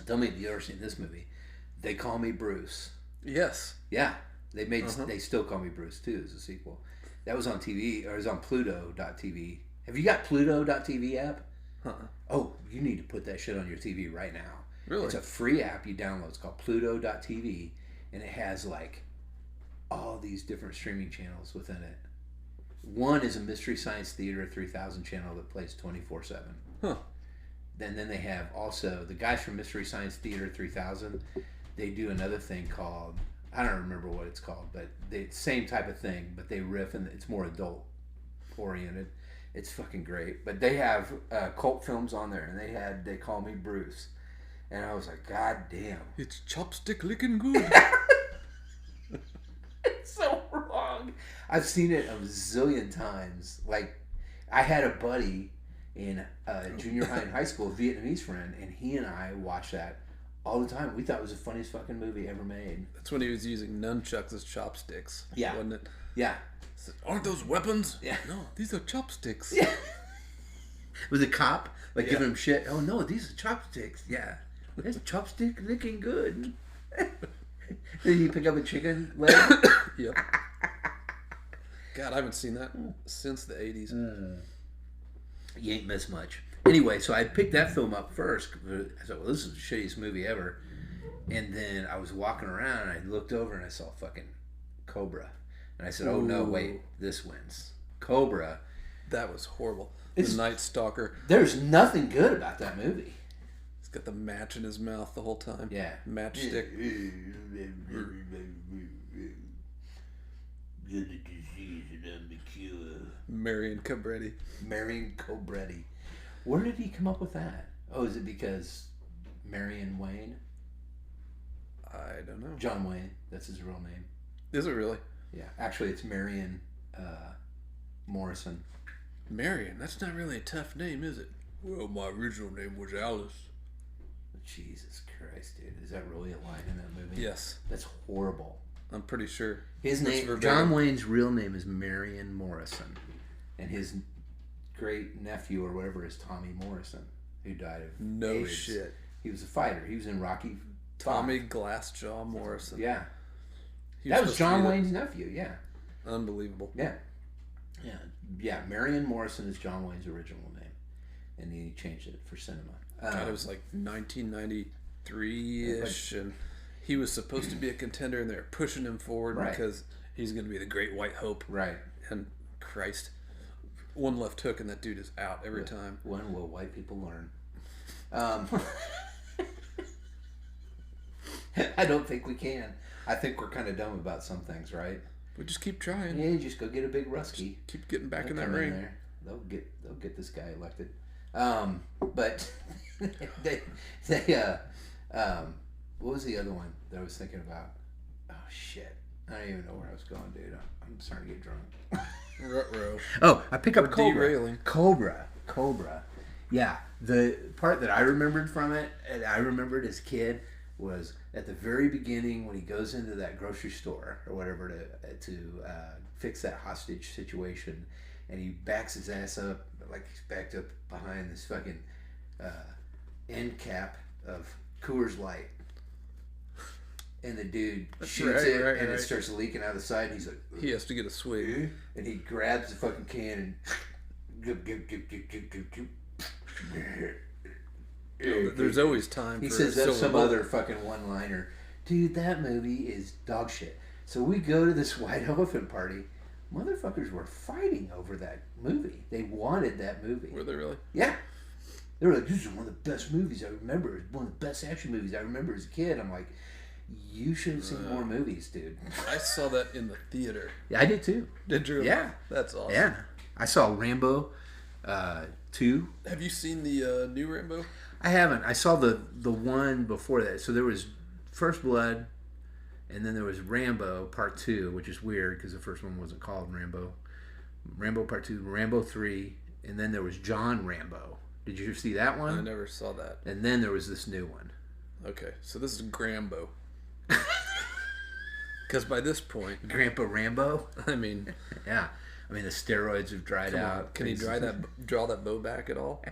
Speaker 2: tell me if you've ever seen this movie, They Call Me Bruce.
Speaker 1: Yes.
Speaker 2: Yeah. They still Call Me Bruce, too, as a sequel. That was on TV, or it was on Pluto.tv. Have you got Pluto.tv app? Oh, you need to put that shit on your TV right now.
Speaker 1: Really?
Speaker 2: It's a free app you download. It's called Pluto.tv, and it has like all these different streaming channels within it. One is a Mystery Science Theater 3000 channel that plays 24/7.
Speaker 1: Huh.
Speaker 2: Then they have also the guys from Mystery Science Theater 3000. They do another thing called I don't remember what it's called, but the same type of thing, but they riff and it's more adult oriented. It's fucking great. But they have cult films on there, and They Call Me Bruce. And I was like, God damn.
Speaker 1: It's chopstick licking good.
Speaker 2: It's so wrong. I've seen it a zillion times. Like, I had a buddy in junior high and high school, a Vietnamese friend, and he and I watched that all the time. We thought it was the funniest fucking movie ever made.
Speaker 1: That's when he was using nunchucks as chopsticks.
Speaker 2: Yeah.
Speaker 1: Wasn't it?
Speaker 2: Yeah.
Speaker 1: Aren't those weapons?
Speaker 2: Yeah.
Speaker 1: No, these are chopsticks.
Speaker 2: Yeah. Was a cop like giving him shit? Oh no, these are chopsticks. Yeah. That's chopstick looking good. Did he pick up a chicken leg?
Speaker 1: Yep. God, I haven't seen that since the 80s.
Speaker 2: You ain't missed much. Anyway, so I picked that film up first. I thought, well, this is the shittiest movie ever. And then I was walking around and I looked over and I saw fucking Cobra. And I said, oh no, wait, this wins. Cobra.
Speaker 1: That was horrible. The Night Stalker.
Speaker 2: There's nothing good about that movie.
Speaker 1: He's got the match in his mouth the whole time.
Speaker 2: Yeah.
Speaker 1: Matchstick. Marion Cobretti.
Speaker 2: Marion Cobretti. Where did he come up with that? Oh, is it because Marion Wayne?
Speaker 1: I don't know.
Speaker 2: John Wayne. That's his real name.
Speaker 1: Is it really?
Speaker 2: Yeah. Actually, it's Marion Morrison.
Speaker 1: Marion? That's not really a tough name, is it? Well, my original name was Alice.
Speaker 2: Jesus Christ, dude. Is that really a line in that movie?
Speaker 1: Yes.
Speaker 2: That's horrible.
Speaker 1: I'm pretty sure.
Speaker 2: His name, John Wayne's real name is Marion Morrison. And his great nephew or whatever is Tommy Morrison, who died of AIDS.
Speaker 1: Shit.
Speaker 2: He was a fighter. He was in Rocky.
Speaker 1: Tommy Glassjaw Morrison.
Speaker 2: Yeah. That was John Wayne's nephew, yeah.
Speaker 1: Unbelievable.
Speaker 2: Yeah. Yeah. Yeah. Marion Morrison is John Wayne's original name. And he changed it for cinema.
Speaker 1: God, it was like 1993-ish, and he was supposed to be a contender, and they're pushing him forward because he's going to be the great white hope.
Speaker 2: Right.
Speaker 1: And Christ, one left hook, and that dude is out every time.
Speaker 2: When will white people learn? I don't think we can. I think we're kind of dumb about some things, right?
Speaker 1: We just keep trying.
Speaker 2: Yeah, just go get a big rusky.
Speaker 1: Just keep getting back in that ring.
Speaker 2: They'll get this guy elected. But what was the other one that I was thinking about? Oh shit, I don't even know where I was going, dude. I'm starting to get drunk.
Speaker 1: Ruh-roh.
Speaker 2: Oh, I pick up Cobra.
Speaker 1: Derailing.
Speaker 2: Cobra. Yeah, the part that I remembered from it, and I remembered as a kid, was at the very beginning when he goes into that grocery store or whatever to fix that hostage situation, and he backs his ass up like he's backed up behind this fucking end cap of Coors Light, and the dude shoots it, and it starts leaking out the side, and he's like,
Speaker 1: he has to get a swig,
Speaker 2: and he grabs the fucking can and
Speaker 1: there's always time.
Speaker 2: He says that's some other fucking one-liner. Dude, that movie is dog shit. So we go to this white elephant party. Motherfuckers were fighting over that movie. They wanted that movie.
Speaker 1: Were they really?
Speaker 2: Yeah. They were like, this is one of the best movies I remember. It's one of the best action movies I remember as a kid. I'm like, you should have seen more movies, dude.
Speaker 1: I saw that in the theater.
Speaker 2: Yeah, I did too.
Speaker 1: Did you?
Speaker 2: Yeah.
Speaker 1: That's awesome.
Speaker 2: Yeah. I saw Rambo 2.
Speaker 1: Have you seen the new Rambo?
Speaker 2: I haven't. I saw the one before that. So there was First Blood, and then there was Rambo Part 2, which is weird because the first one wasn't called Rambo. Rambo Part 2, Rambo 3, and then there was John Rambo. Did you see that one?
Speaker 1: I never saw that.
Speaker 2: And then there was this new one.
Speaker 1: Okay, so this is Grambo. Because by this point...
Speaker 2: Grandpa Rambo?
Speaker 1: I mean...
Speaker 2: Yeah. I mean, the steroids have dried out.
Speaker 1: Can he draw that bow back at all?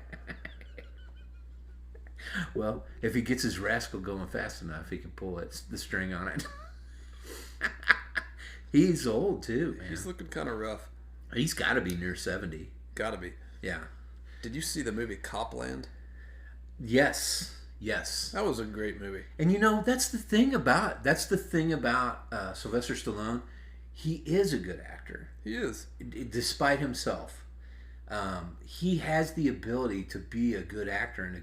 Speaker 2: Well, if he gets his rascal going fast enough, he can pull the string on it. He's old, too, man.
Speaker 1: He's looking kind of rough.
Speaker 2: He's got to be near 70.
Speaker 1: Got to be.
Speaker 2: Yeah.
Speaker 1: Did you see the movie Copland?
Speaker 2: Yes.
Speaker 1: That was a great movie.
Speaker 2: And you know, that's the thing about Sylvester Stallone. He is a good actor.
Speaker 1: He is.
Speaker 2: Despite himself. He has the ability to be a good actor in a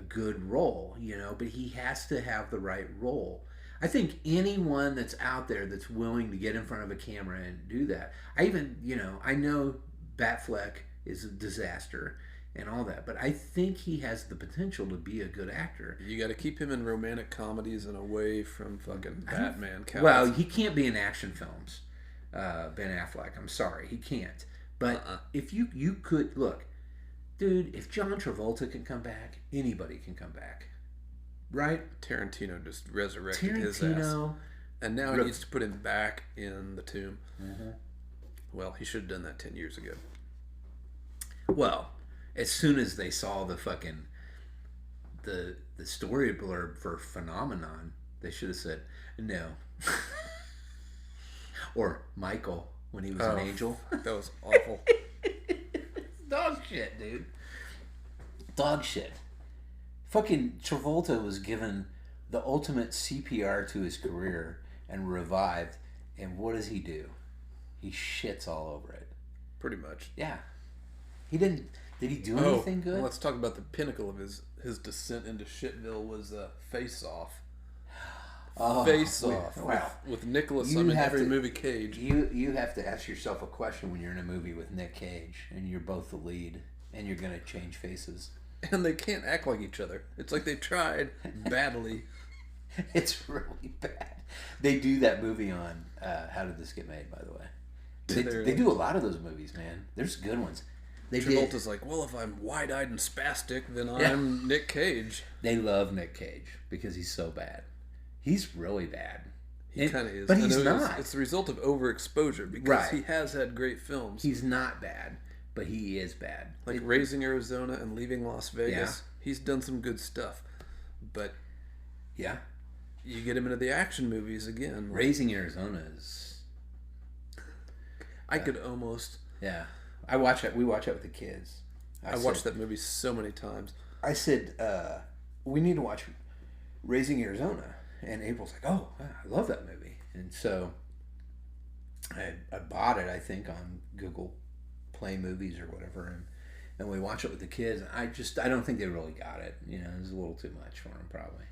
Speaker 2: good role, you know, but he has to have the right role. I think anyone that's out there that's willing to get in front of a camera and do that. I know Batfleck is a disaster and all that, but I think he has the potential to be a good actor.
Speaker 1: You got to keep him in romantic comedies and away from fucking Batman.
Speaker 2: Well, he can't be in action films. Ben Affleck, I'm sorry, he can't. But if you could look, dude, if John Travolta can come back, anybody can come back, right?
Speaker 1: Tarantino just resurrected his ass, and now he needs to put him back in the tomb.
Speaker 2: Mm-hmm.
Speaker 1: Well, he should have done that 10 years ago.
Speaker 2: Well, as soon as they saw the fucking the story blurb for Phenomenon, they should have said no. Or Michael when he was an angel.
Speaker 1: That was awful.
Speaker 2: Dog shit, dude. Dog shit. Fucking Travolta was given the ultimate CPR to his career and revived, and what does he do? He shits all over it.
Speaker 1: Pretty much.
Speaker 2: Yeah. He didn't. Did he do anything good?
Speaker 1: Well, let's talk about the pinnacle of his descent into shitville was Face Off. Face Off.
Speaker 2: Wow.
Speaker 1: With Nicolas in every movie Cage.
Speaker 2: You have to ask yourself a question when you're in a movie with Nick Cage and you're both the lead and you're going to change faces.
Speaker 1: And they can't act like each other. It's like they tried badly.
Speaker 2: It's really bad. They do that movie on How Did This Get Made, by the way. They do a lot of those movies, man. There's good ones.
Speaker 1: Travolta's like, well, if I'm wide-eyed and spastic, then I'm Nick Cage.
Speaker 2: They love Nick Cage because he's so bad. He's really bad.
Speaker 1: He kind of is.
Speaker 2: But he's not.
Speaker 1: It's the result of overexposure because he has had great films.
Speaker 2: He's not bad, but he is bad.
Speaker 1: Like Raising Arizona and Leaving Las Vegas. Yeah. He's done some good stuff. But
Speaker 2: yeah,
Speaker 1: you get him into the action movies again.
Speaker 2: Raising Arizona is...
Speaker 1: I could almost...
Speaker 2: Yeah. We watch it with the kids.
Speaker 1: I watched that movie so many times.
Speaker 2: I said, we need to watch Raising Arizona. And April's like, oh, I love that movie. And so I bought it, I think, on Google Play Movies or whatever. And we watch it with the kids. And I don't think they really got it. You know, it was a little too much for them, probably.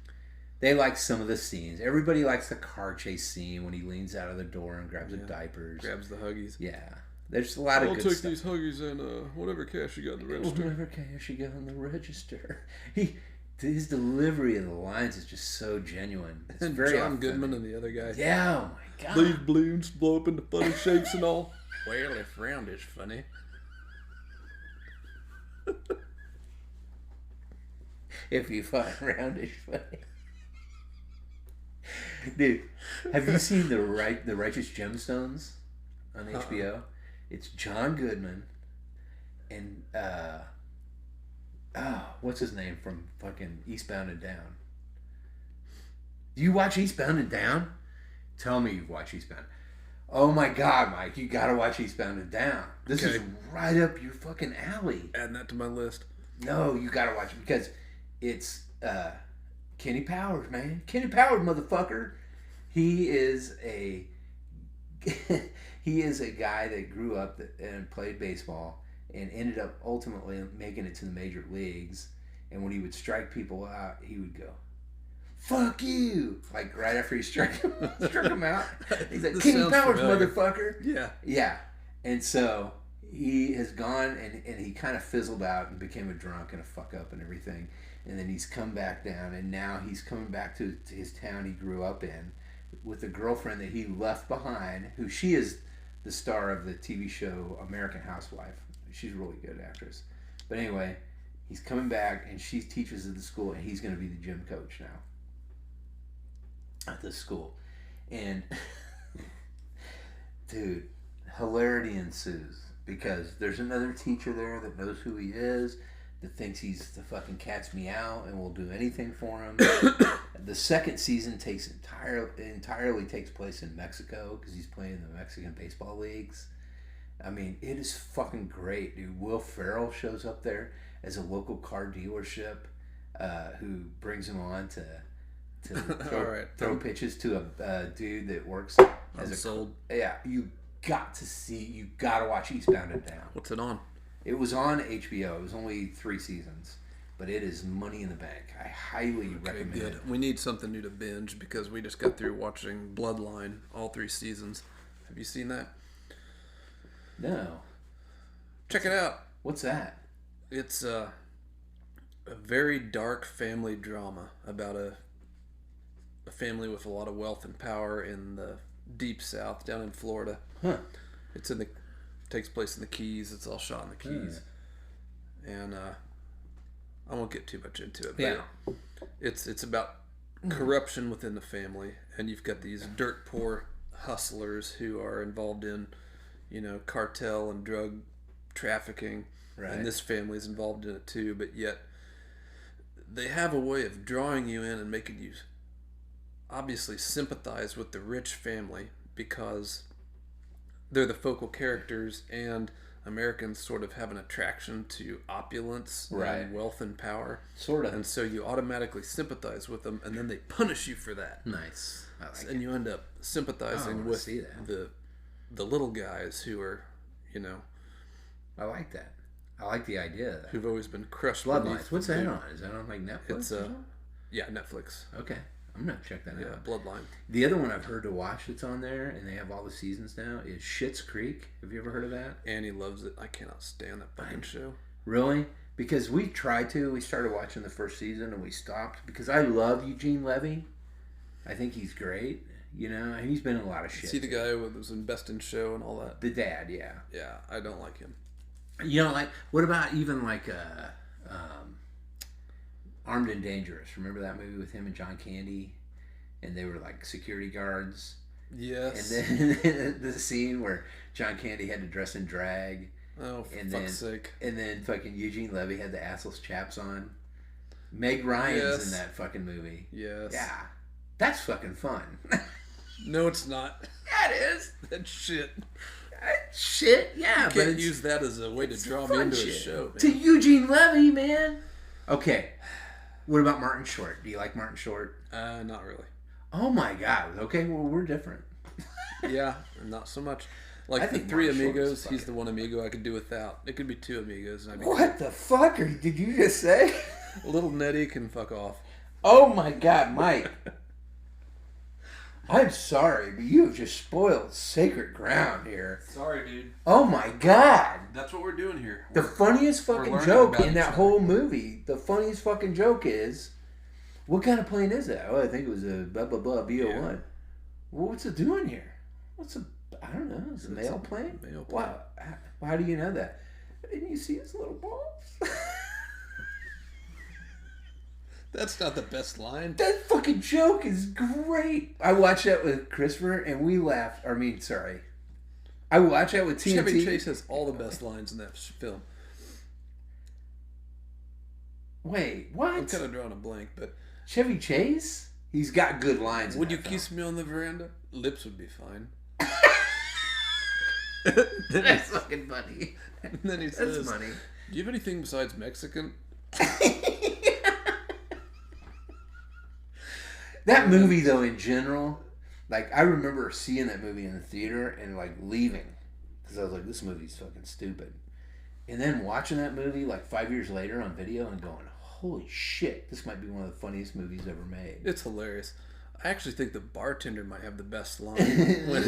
Speaker 2: They like some of the scenes. Everybody likes the car chase scene when he leans out of the door and grabs the diapers.
Speaker 1: Grabs the Huggies.
Speaker 2: Yeah. There's a lot of good stuff.
Speaker 1: I'll take these Huggies and whatever cash you got in the register.
Speaker 2: Whatever cash you got in the register. His delivery of the lines is just so genuine. It's
Speaker 1: and
Speaker 2: very
Speaker 1: John Goodman and the other guy.
Speaker 2: Yeah, oh my God.
Speaker 1: Leave balloons, blow up into funny shapes and all. Well, if round is funny.
Speaker 2: If you find round is funny. Dude, have you seen the Righteous Gemstones on HBO? It's John Goodman and what's his name from fucking Eastbound and Down? Do you watch Eastbound and Down? Tell me you've watched Eastbound. Oh my God, Mike, you gotta watch Eastbound and Down. This is right up your fucking alley.
Speaker 1: Add that to my list.
Speaker 2: No, you gotta watch it because it's Kenny Powers, man. Kenny Powers, motherfucker. He is a guy that grew up and played baseball and ended up ultimately making it to the major leagues. And when he would strike people out, he would go, "Fuck you!" Like right after he struck him out. He's like, "Kenny Powers, motherfucker."
Speaker 1: Yeah.
Speaker 2: Yeah. And so he has gone and he kind of fizzled out and became a drunk and a fuck up and everything. And then he's come back down, and now he's coming back to his town he grew up in with a girlfriend that he left behind, who she is the star of the TV show American Housewife. She's a really good actress. But anyway, he's coming back, and she teaches at the school, and he's going to be the gym coach now at this school. And, dude, hilarity ensues because there's another teacher there that knows who he is, that thinks he's the fucking cat's meow and will do anything for him. The second season entirely takes place in Mexico because he's playing in the Mexican baseball leagues. I mean, it is fucking great, dude. Will Ferrell shows up there as a local car dealership who brings him on to throw pitches to a dude that works as
Speaker 1: sold.
Speaker 2: Yeah, you got to watch Eastbound and Down.
Speaker 1: What's it on?
Speaker 2: It was on HBO. It was only 3 seasons. but it is money in the bank. I highly recommend it.
Speaker 1: We need something new to binge because we just got through watching Bloodline, all 3 seasons. Have you seen that?
Speaker 2: No.
Speaker 1: Check it out.
Speaker 2: What's that?
Speaker 1: It's a very dark family drama about a family with a lot of wealth and power in the deep south down in Florida.
Speaker 2: Huh.
Speaker 1: Takes place in the Keys. It's all shot in the Keys. And I won't get too much into it, but it's about corruption within the family, and you've got these dirt poor hustlers who are involved in, cartel and drug trafficking, and this family is involved in it too, but yet they have a way of drawing you in and making you obviously sympathize with the rich family because they're the focal characters, and Americans sort of have an attraction to opulence and wealth and power. Sort of. And so you automatically sympathize with them, and then they punish you for that.
Speaker 2: Nice.
Speaker 1: And you end up sympathizing with the little guys who are,
Speaker 2: I like that. I like the idea of that.
Speaker 1: Who've always been crushed.
Speaker 2: Bloodlines. What's that on? Is that on like Netflix?
Speaker 1: It's Netflix.
Speaker 2: Okay. I'm going to check that out.
Speaker 1: Yeah, Bloodline.
Speaker 2: The other one I've heard to watch that's on there, and they have all the seasons now, is Schitt's Creek. Have you ever heard of that?
Speaker 1: Annie loves it. I cannot stand that fucking show.
Speaker 2: Really? Because we tried to. We started watching the first season, and we stopped. Because I love Eugene Levy. I think he's great. And he's been in a lot of shit.
Speaker 1: See the guy who was in Best in Show and all that?
Speaker 2: The dad, yeah.
Speaker 1: Yeah, I don't like him.
Speaker 2: You don't like... What about even like... Armed and Dangerous. Remember that movie with him and John Candy? And they were like security guards.
Speaker 1: Yes.
Speaker 2: And then the scene where John Candy had to dress in drag.
Speaker 1: Oh, for fuck's sake.
Speaker 2: And then fucking Eugene Levy had the assless chaps on. Meg Ryan's in that fucking movie.
Speaker 1: Yes.
Speaker 2: Yeah. That's fucking fun.
Speaker 1: No, it's not.
Speaker 2: Yeah, it is.
Speaker 1: That's shit.
Speaker 2: Shit, yeah.
Speaker 1: You can't use that as a way to draw me into a show, man.
Speaker 2: To Eugene Levy, man. Okay. What about Martin Short? Do you like Martin Short?
Speaker 1: Not really.
Speaker 2: Oh my God. Okay, well, we're different.
Speaker 1: Yeah, not so much. Like the 3 Amigos, he's the one amigo I could do without. It could be 2 Amigos. And
Speaker 2: What the fuck did you just say?
Speaker 1: Little Nettie can fuck off.
Speaker 2: Oh my God, Mike. I'm sorry, but you have just spoiled sacred ground here.
Speaker 1: Sorry, dude.
Speaker 2: Oh my God.
Speaker 1: That's what we're doing here.
Speaker 2: The funniest fucking joke in that whole movie, the funniest fucking joke is, what kind of plane is that? Oh, I think it was a blah, blah, blah, B-01. Yeah. Well, what's it doing here? I don't know. It's a mail plane?
Speaker 1: Mail plane.
Speaker 2: Wow. How do you know that? Didn't you see his little balls?
Speaker 1: That's not the best line.
Speaker 2: That fucking joke is great. I watched that with Christopher, and we laughed. I watched that with TNT.
Speaker 1: Chevy Chase has all the best lines in that film.
Speaker 2: Wait, what?
Speaker 1: I'm kind of drawing a blank, but...
Speaker 2: Chevy Chase? He's got good lines.
Speaker 1: Would you kiss me on the veranda? Lips would be fine.
Speaker 2: That's fucking funny.
Speaker 1: And then he says, "That's funny. Do you have anything besides Mexican?"
Speaker 2: That movie, though, in general, like, I remember seeing that movie in the theater and, like, leaving. Because I was like, this movie's fucking stupid. And then watching that movie, like, 5 years later on video and going, holy shit, this might be one of the funniest movies ever made.
Speaker 1: It's hilarious. I actually think the bartender might have the best line. Like,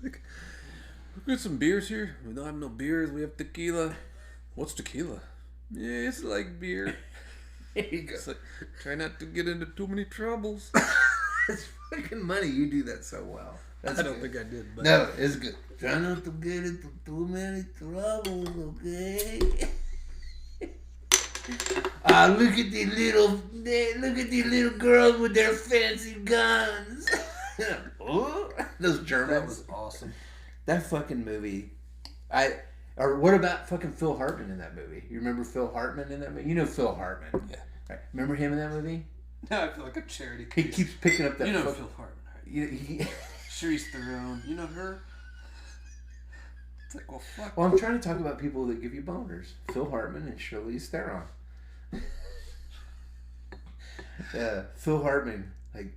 Speaker 1: we got some beers here. We don't have no beers. We have tequila. What's tequila? Yeah, it's like beer.
Speaker 2: There you go.
Speaker 1: It's like, try not to get into too many troubles.
Speaker 2: It's fucking money. You do that so well.
Speaker 1: I don't think I did. But
Speaker 2: no, it's good. Try not to get into too many troubles, okay? Look at these little girls with their fancy guns. Oh, those Germans.
Speaker 1: That was awesome.
Speaker 2: That fucking movie. Or what about fucking Phil Hartman in that movie? You remember Phil Hartman in that movie? You know Phil Hartman.
Speaker 1: Yeah.
Speaker 2: Right. Remember him in that movie?
Speaker 1: No, I feel like a charity
Speaker 2: case. He keeps picking up that.
Speaker 1: You know Phil Hartman, right? Charisse Theron. You know her? It's like, well, fuck.
Speaker 2: Well, I'm trying to talk about people that give you boners. Phil Hartman and Charlize Theron. Phil Hartman, like,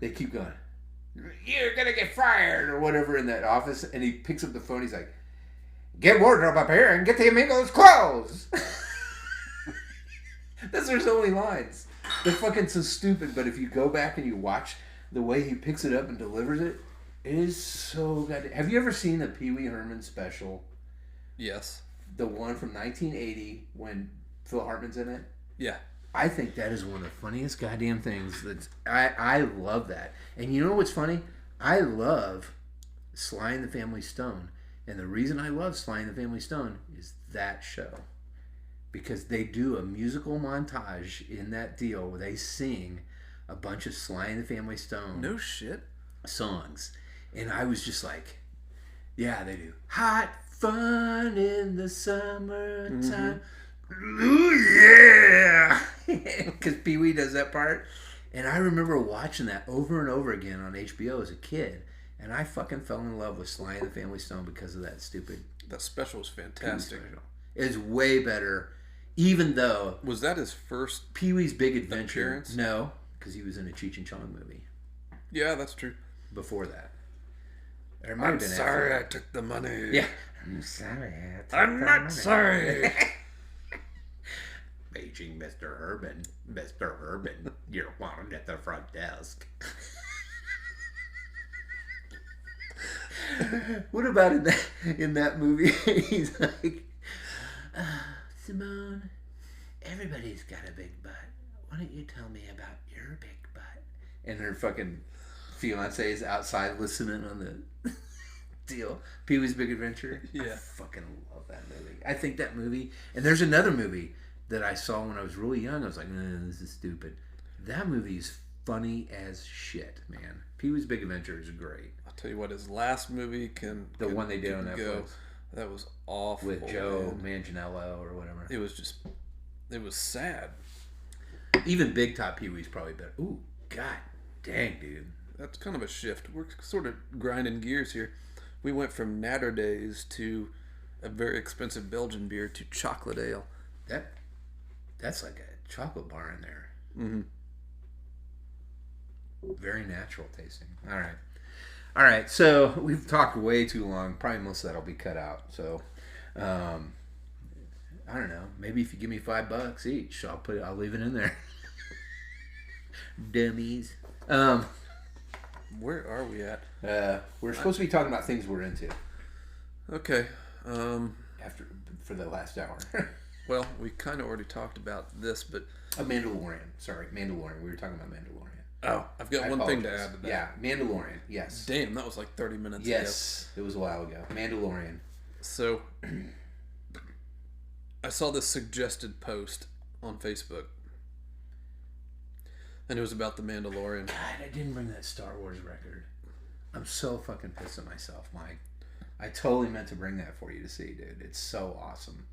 Speaker 2: they keep going, you're gonna get fired or whatever in that office, and he picks up the phone. He's like, get wardrobe up here and get the amigos' clothes. That's his only lines. They're fucking so stupid, but if you go back and you watch the way he picks it up and delivers it, it is so goddamn... Have you ever seen the Pee Wee Herman special?
Speaker 1: Yes.
Speaker 2: The one from 1980 when Phil Hartman's in it?
Speaker 1: Yeah.
Speaker 2: I think that is one of the funniest goddamn things. I love that. And you know what's funny? I love Sly and the Family Stone. And the reason I love Sly and the Family Stone is that show. Because they do a musical montage in that deal where they sing a bunch of Sly and the Family Stone.
Speaker 1: No shit.
Speaker 2: Songs. And I was just like, yeah, they do. Hot fun in the summertime. Ooh, yeah. Because Pee Wee does that part. And I remember watching that over and over again on HBO as a kid. And I fucking fell in love with Sly and the Family Stone because of that stupid...
Speaker 1: That special was fantastic.
Speaker 2: It's way better, even though...
Speaker 1: Was that his first
Speaker 2: Pee Wee's Big Adventure?
Speaker 1: Appearance?
Speaker 2: No, because he was in a Cheech and Chong movie.
Speaker 1: Yeah, that's true.
Speaker 2: Before that.
Speaker 1: I'm sorry I took the money.
Speaker 2: Yeah. I'm sorry I took
Speaker 1: I'm
Speaker 2: the
Speaker 1: not
Speaker 2: money.
Speaker 1: sorry.
Speaker 2: Paging Mr. Urban. Mr. Urban, you're wanted at the front desk. What about in that movie? He's like, Simone, everybody's got a big butt. Why don't you tell me about your big butt? And her fucking fiance is outside listening on the deal. Pee Wee's Big Adventure.
Speaker 1: Yeah.
Speaker 2: I fucking love that movie. I think that movie, and there's another movie that I saw when I was really young. I was like, this is stupid. That movie is funny as shit, man. Pee Wee's Big Adventure is great.
Speaker 1: I'll tell you what, his last movie
Speaker 2: the one they did on Netflix.
Speaker 1: That was awful.
Speaker 2: With Joe Manganiello or whatever.
Speaker 1: It was sad.
Speaker 2: Even Big Top Pee Wee's probably better. Ooh, god dang, dude.
Speaker 1: That's kind of a shift. We're sort of grinding gears here. We went from Naturdays to a very expensive Belgian beer to chocolate ale.
Speaker 2: That's like a chocolate bar in there.
Speaker 1: Mm-hmm.
Speaker 2: Very natural tasting. All right. So we've talked way too long. Probably most of that'll be cut out. So, I don't know. Maybe if you give me $5 each, I'll leave it in there. Dummies.
Speaker 1: Where are we at?
Speaker 2: We're supposed to be talking about things we're into.
Speaker 1: Okay.
Speaker 2: For the last hour.
Speaker 1: Well, we kind of already talked about this, but...
Speaker 2: Mandalorian. Sorry, Mandalorian. We were talking about Mandalorian.
Speaker 1: Oh, I've got one thing to add to that.
Speaker 2: Yeah, Mandalorian. Yes.
Speaker 1: Damn, that was like 30 minutes ago.
Speaker 2: Yes, it was a while ago. Mandalorian.
Speaker 1: So, I saw this suggested post on Facebook. And it was about the Mandalorian.
Speaker 2: God, I didn't bring that Star Wars record. I'm so fucking pissed at myself, Mike. I totally meant to bring that for you to see, dude. It's so awesome.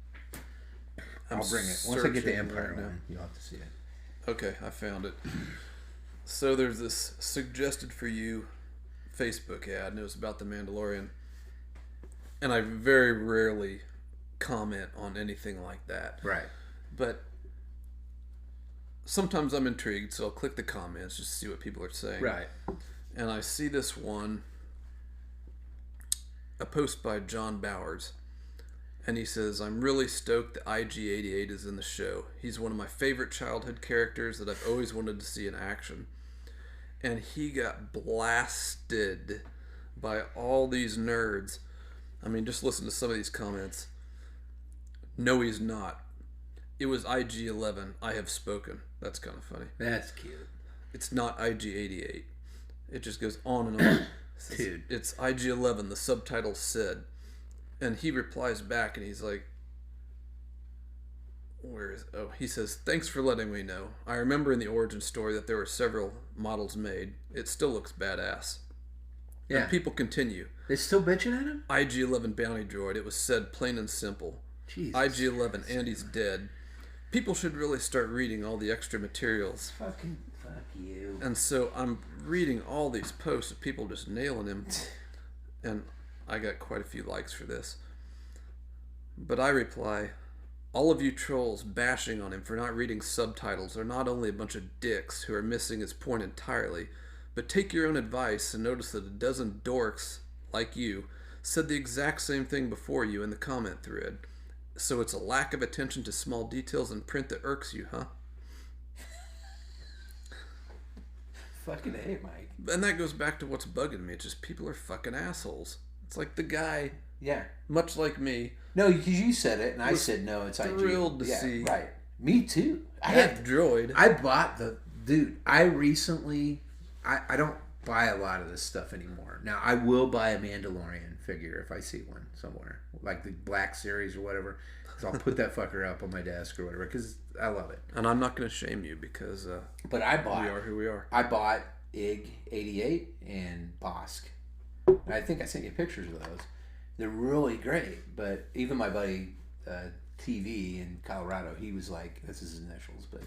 Speaker 2: I'll bring it. Once I get the Empire one, you'll have to see it.
Speaker 1: Okay, I found it. So there's this suggested for you Facebook ad, and it was about the Mandalorian. And I very rarely comment on anything like that.
Speaker 2: Right.
Speaker 1: But sometimes I'm intrigued, so I'll click the comments just to see what people are saying.
Speaker 2: Right.
Speaker 1: And I see this one, a post by John Bowers. And he says, I'm really stoked that IG-88 is in the show. He's one of my favorite childhood characters that I've always wanted to see in action. And he got blasted by all these nerds. I mean, just listen to some of these comments. No, he's not. It was IG-11. I have spoken. That's kind of funny.
Speaker 2: That's cute.
Speaker 1: It's not IG-88. It just goes on and on.
Speaker 2: Dude.
Speaker 1: It's IG-11. The subtitle said. And he replies back and he's like, he says, thanks for letting me know. I remember in the origin story that there were several models made. It still looks badass. Yeah. And people continue.
Speaker 2: They still bitching at him?
Speaker 1: IG-11 bounty droid. It was said plain and simple.
Speaker 2: Jesus.
Speaker 1: IG-11, Andy's dead. People should really start reading all the extra materials.
Speaker 2: Fucking fuck you.
Speaker 1: And so I'm reading all these posts of people just nailing him. And I got quite a few likes for this. But I reply, all of you trolls bashing on him for not reading subtitles are not only a bunch of dicks who are missing his point entirely, but take your own advice and notice that a dozen dorks, like you, said the exact same thing before you in the comment thread. So it's a lack of attention to small details in print that irks you, huh?
Speaker 2: Fucking A, Mike.
Speaker 1: And that goes back to what's bugging me. It's just people are fucking assholes. It's like the guy,
Speaker 2: Yeah.
Speaker 1: much like me,
Speaker 2: No, because you said it, and I said no. It's IG.
Speaker 1: thrilled to see
Speaker 2: Right. Me too.
Speaker 1: that droid.
Speaker 2: I bought the dude. I recently. I don't buy a lot of this stuff anymore. Now I will buy a Mandalorian figure if I see one somewhere, like the Black Series or whatever. So I'll put that fucker up on my desk or whatever because I love it.
Speaker 1: And I'm not going to shame you because
Speaker 2: But I bought.
Speaker 1: we are who we are.
Speaker 2: I bought IG 88 and Bosk. I think I sent you pictures of those. They're really great. But even my buddy TV in Colorado, he was like, "This is his initials," but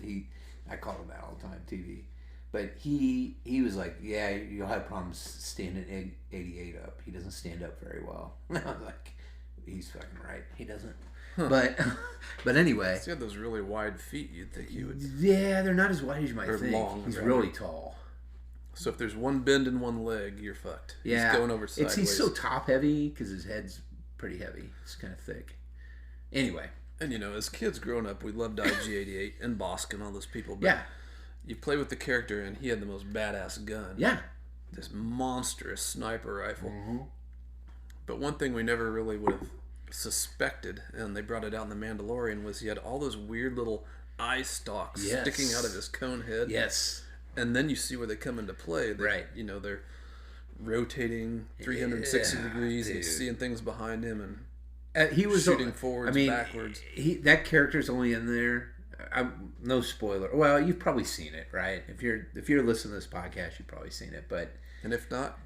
Speaker 2: I call him that all the time, TV. But he was like, "Yeah, you'll have problems standing IG 88 up. He doesn't stand up very well." I was like, "He's fucking right. He doesn't." Huh. But anyway,
Speaker 1: He's got those really wide feet. You'd think he would.
Speaker 2: Yeah, they're not as wide as you might think.
Speaker 1: Long,
Speaker 2: he's really tall.
Speaker 1: So if there's one bend in one leg, you're fucked.
Speaker 2: Yeah,
Speaker 1: he's going over sideways.
Speaker 2: He's so top heavy because his head's pretty heavy. It's kind of thick. Anyway,
Speaker 1: and as kids growing up, we loved IG-88 and Bosk and all those people. But
Speaker 2: yeah,
Speaker 1: you play with the character, and he had the most badass gun.
Speaker 2: Yeah,
Speaker 1: this monstrous sniper rifle.
Speaker 2: Mm-hmm.
Speaker 1: But one thing we never really would have suspected, and they brought it out in the Mandalorian, was he had all those weird little eye stalks sticking out of his cone head.
Speaker 2: Yes.
Speaker 1: And then you see where they come into play.
Speaker 2: Right.
Speaker 1: They're rotating 360 degrees, and seeing things behind him, and
Speaker 2: he was
Speaker 1: shooting forwards, backwards.
Speaker 2: That character's only in there. No spoiler. Well, you've probably seen it, right? If you're listening to this podcast, you've probably seen it. But
Speaker 1: if not,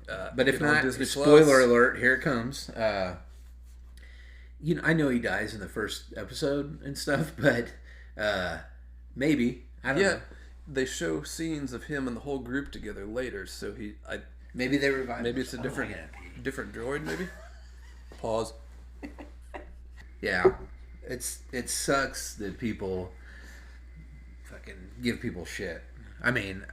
Speaker 2: Disney spoiler alert, here it comes. I know he dies in the first episode and stuff, but maybe I don't know.
Speaker 1: They show scenes of him and the whole group together later, so
Speaker 2: maybe they revive.
Speaker 1: Maybe it's a different droid. Maybe. Pause.
Speaker 2: Yeah, it sucks that people fucking give people shit. I mean,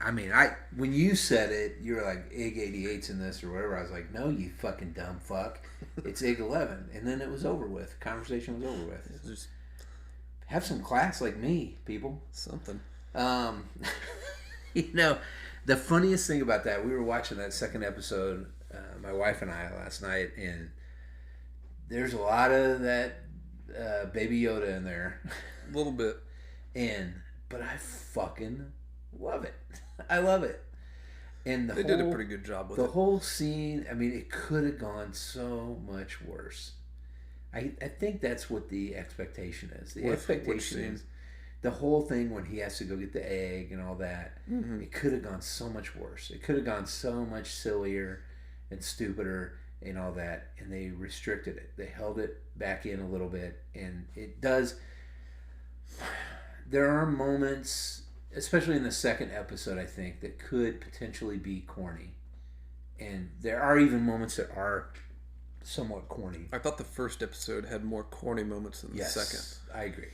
Speaker 2: when you said it, you were like IG 88's in this or whatever. I was like, no, you fucking dumb fuck. It's IG 11, and then it was over with. Conversation was over with.
Speaker 1: Just
Speaker 2: have some class like me, people.
Speaker 1: Something.
Speaker 2: The funniest thing about that, we were watching that second episode, my wife and I, last night, and there's a lot of that Baby Yoda in there.
Speaker 1: A little bit.
Speaker 2: But I fucking love it. I love it. And
Speaker 1: they did a pretty good job with it.
Speaker 2: The whole scene, I mean, it could have gone so much worse. I think that's what the expectation is. The expectation is the whole thing when he has to go get the egg and all that. Mm-hmm. It could have gone so much worse. It could have gone so much sillier and stupider and all that. And they restricted it. They held it back in a little bit. And it does. There are moments, especially in the second episode, I think, that could potentially be corny. And there are even moments that are somewhat corny.
Speaker 1: I thought the first episode had more corny moments than the second.
Speaker 2: I agree.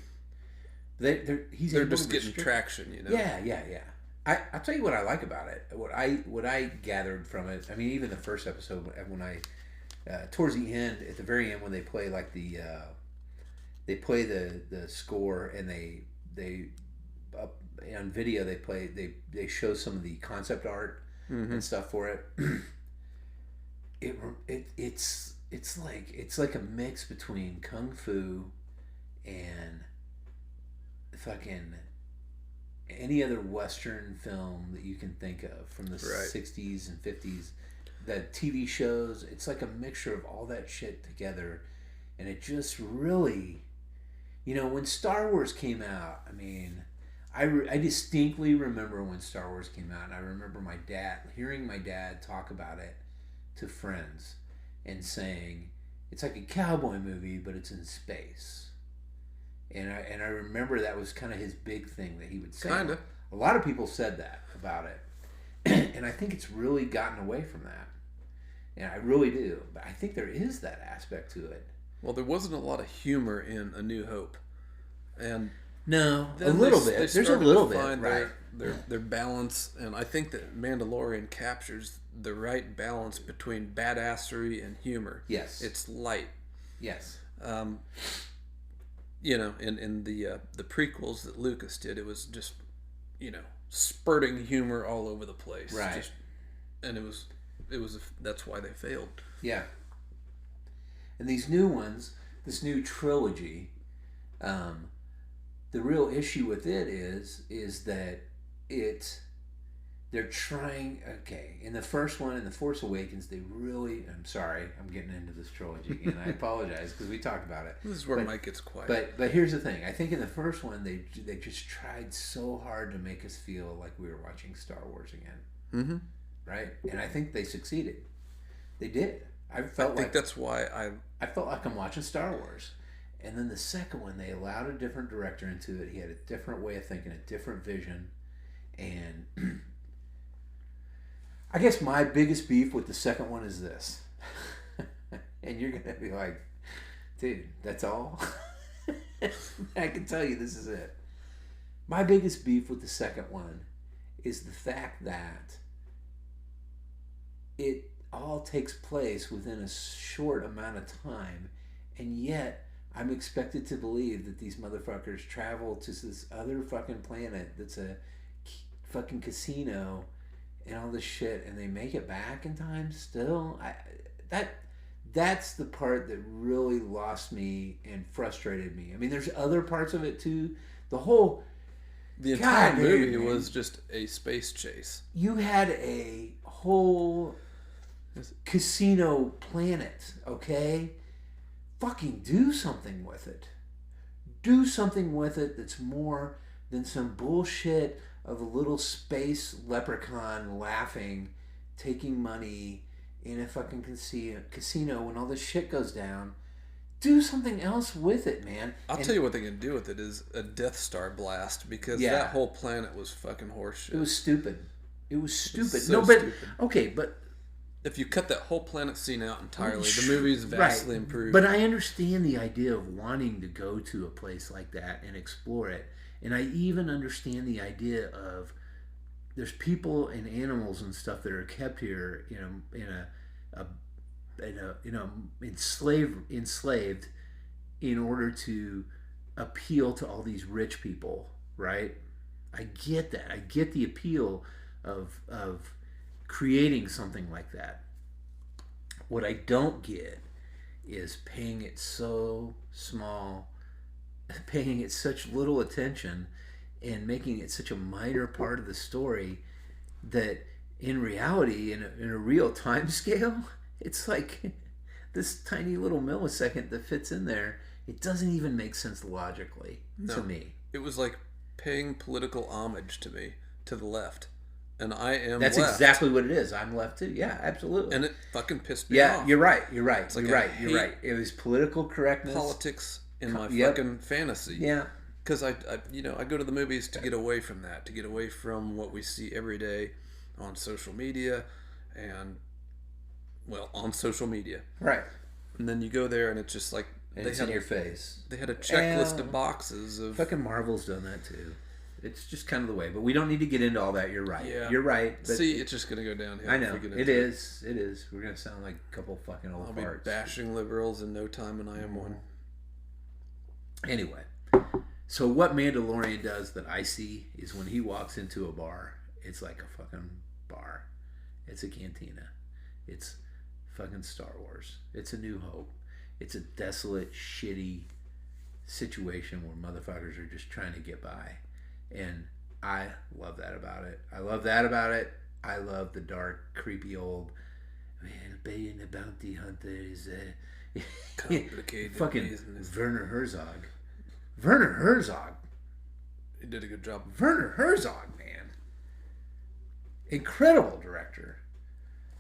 Speaker 2: They're
Speaker 1: just getting traction,
Speaker 2: Yeah. I'll tell you what I like about it. What I gathered from it. I mean, even the first episode, when I towards the end, at the very end, when they play like the score, and they on video they show some of the concept art and stuff for it. It's like a mix between kung fu and fucking any other Western film that you can think of from the 60s and 50s. The TV shows, it's like a mixture of all that shit together, and it just really, when Star Wars came out, I mean, I distinctly remember when Star Wars came out, and I remember hearing my dad talk about it to friends and saying, it's like a cowboy movie, but it's in space. And I remember that was kind of his big thing that he would say.
Speaker 1: Kind of.
Speaker 2: A lot of people said that about it. And I think it's really gotten away from that. And I really do. But I think there is that aspect to it.
Speaker 1: Well, there wasn't a lot of humor in A New Hope. And
Speaker 2: no, a little bit. There's a little bit, right?
Speaker 1: Their balance, and I think that Mandalorian captures the right balance between badassery and humor.
Speaker 2: Yes.
Speaker 1: It's light.
Speaker 2: Yes.
Speaker 1: in the prequels that Lucas did, it was just, spurting humor all over the place.
Speaker 2: Right.
Speaker 1: And it was that's why they failed.
Speaker 2: Yeah. And these new ones, this new trilogy, the real issue with it is that they're trying, in the first one, in The Force Awakens, I'm sorry, I'm getting into this trilogy again. I apologize because we talked about it.
Speaker 1: This is where Mike gets quiet.
Speaker 2: But here's the thing. I think in the first one, they just tried so hard to make us feel like we were watching Star Wars again.
Speaker 1: Mm-hmm.
Speaker 2: Right? And I think they succeeded. They did.
Speaker 1: I think that's why
Speaker 2: I felt like I'm watching Star Wars. And then the second one, they allowed a different director into it. He had a different way of thinking, a different vision. And I guess my biggest beef with the second one is this. And you're going to be like, dude, that's all? I can tell you this is it. My biggest beef with the second one is the fact that it all takes place within a short amount of time, and yet I'm expected to believe that these motherfuckers travel to this other fucking planet that's a fucking casino and all this shit, and they make it back in time still. That's the part that really lost me and frustrated me. I mean, there's other parts of it too. The
Speaker 1: entire movie was just a space chase.
Speaker 2: You had a whole casino planet, okay? Fucking do something with it. Do something with it that's more than some bullshit of a little space leprechaun laughing, taking money in a fucking casino when all this shit goes down. Do something else with it, man.
Speaker 1: I'll tell you what they can do with it is a Death Star blast, because that whole planet was fucking horseshit.
Speaker 2: It was stupid. Stupid. Okay, but
Speaker 1: if you cut that whole planet scene out entirely, the movie's vastly improved.
Speaker 2: But I understand the idea of wanting to go to a place like that and explore it. And I even understand the idea of there's people and animals and stuff that are kept here enslaved in order to appeal to all these rich people, right? I get that. I get the appeal of creating something like that. What I don't get is paying it so small, paying it such little attention, and making it such a minor part of the story that in reality, in a real time scale, it's like this tiny little millisecond that fits in there. It doesn't even make sense logically to me.
Speaker 1: It was like paying political homage to me, to the left. And I am
Speaker 2: That's
Speaker 1: left.
Speaker 2: Exactly what it is. I'm left too. Yeah, absolutely.
Speaker 1: And it fucking pissed me off.
Speaker 2: Yeah, you're right. You're right.
Speaker 1: It's like
Speaker 2: you're right. It was political correctness.
Speaker 1: Politics in my fucking fantasy.
Speaker 2: Yeah.
Speaker 1: Because I go to the movies to get away from that, to get away from what we see every day on social media on social media.
Speaker 2: Right.
Speaker 1: And then you go there and it's just like...
Speaker 2: It's in your face.
Speaker 1: They had a checklist of boxes of...
Speaker 2: Fucking Marvel's done that too. It's just kind of the way. But we don't need to get into all that. You're right.
Speaker 1: Yeah.
Speaker 2: You're right.
Speaker 1: But see, it's just going to go downhill.
Speaker 2: I know. It is. We're going to sound like a couple fucking old farts.
Speaker 1: I'll be bashing liberals in no time, and I am one.
Speaker 2: Anyway. So what Mandalorian does that I see is when he walks into a bar, it's like a fucking bar. It's a cantina. It's fucking Star Wars. It's a New Hope. It's a desolate, shitty situation where motherfuckers are just trying to get by. And I love that about it. I love the dark, creepy old man being a bounty hunter is
Speaker 1: complicated.
Speaker 2: Fucking Werner Herzog. Werner Herzog.
Speaker 1: He did a good job.
Speaker 2: Werner Herzog, man. Incredible director.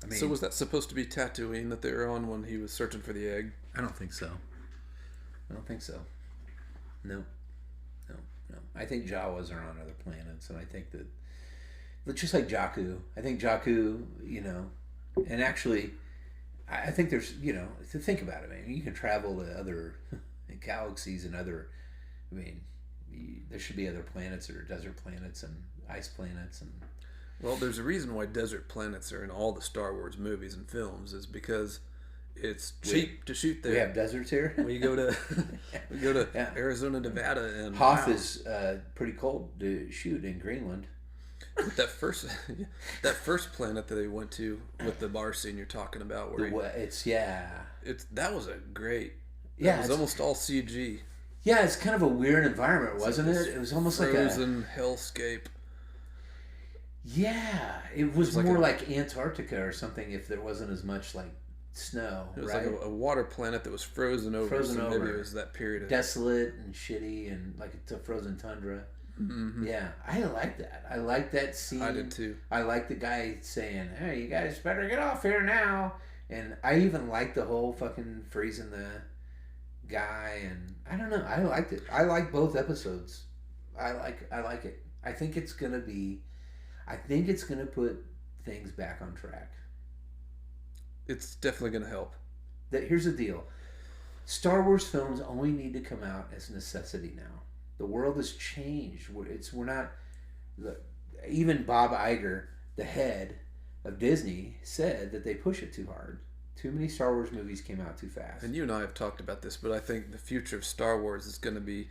Speaker 2: I mean,
Speaker 1: so was that supposed to be Tatooine that they were on when he was searching for the egg?
Speaker 2: I don't think so. No. I think Jawas are on other planets, and I think that, just like Jakku, and actually, I think there's, to think about it, man, you can travel to other galaxies and there should be other planets that are desert planets and ice planets and...
Speaker 1: Well, there's a reason why desert planets are in all the Star Wars movies and films, is because It's cheap to shoot there.
Speaker 2: We have deserts here.
Speaker 1: We go to Arizona, Nevada, and
Speaker 2: Hoth is pretty cold to shoot in Greenland.
Speaker 1: But that first planet that they went to with the bar scene you're talking about, where that was a great. Yeah, it was almost all CG.
Speaker 2: Yeah, it's kind of a weird environment, wasn't it? It was almost like a
Speaker 1: frozen hellscape.
Speaker 2: Yeah, it was more like Antarctica or something. If there wasn't as much like snow,
Speaker 1: it was like a water planet that was frozen over. Maybe it was that period of
Speaker 2: desolate and shitty and like a frozen tundra. Mm-hmm. Yeah, I like that. I like that scene.
Speaker 1: I did too.
Speaker 2: I like the guy saying, "Hey, you guys better get off here now." And I even like the whole fucking freezing the guy. And I don't know. I liked it. I like both episodes. I like it. I think it's gonna put things back on track.
Speaker 1: It's definitely gonna help.
Speaker 2: Here's the deal. Star Wars films only need to come out as necessity now. The world has changed. Even Bob Iger, the head of Disney, said that they push it too hard. Too many Star Wars movies came out too fast.
Speaker 1: And you and I have talked about this, but I think the future of Star Wars is going to be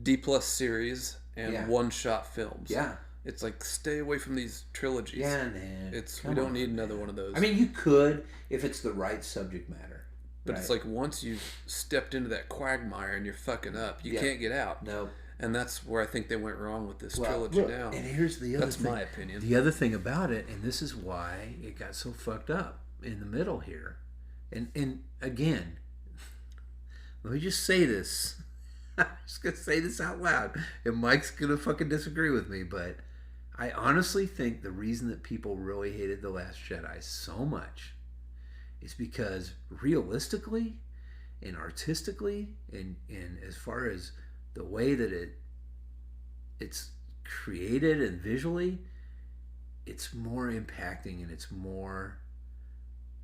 Speaker 1: D+ series and one-shot films.
Speaker 2: Yeah.
Speaker 1: It's like, stay away from these trilogies.
Speaker 2: Yeah, man.
Speaker 1: We don't need another one of those.
Speaker 2: I mean, you could if it's the right subject matter.
Speaker 1: But it's like once you've stepped into that quagmire and you're fucking up, you can't get out.
Speaker 2: No.
Speaker 1: And that's where I think they went wrong with this trilogy now.
Speaker 2: And here's the other thing.
Speaker 1: That's my opinion.
Speaker 2: The other thing about it, and this is why it got so fucked up in the middle here. And again, let me just say this. I'm just going to say this out loud. And Mike's going to fucking disagree with me, but I honestly think the reason that people really hated The Last Jedi so much is because realistically and artistically and as far as the way that it's created and visually, it's more impacting and it's more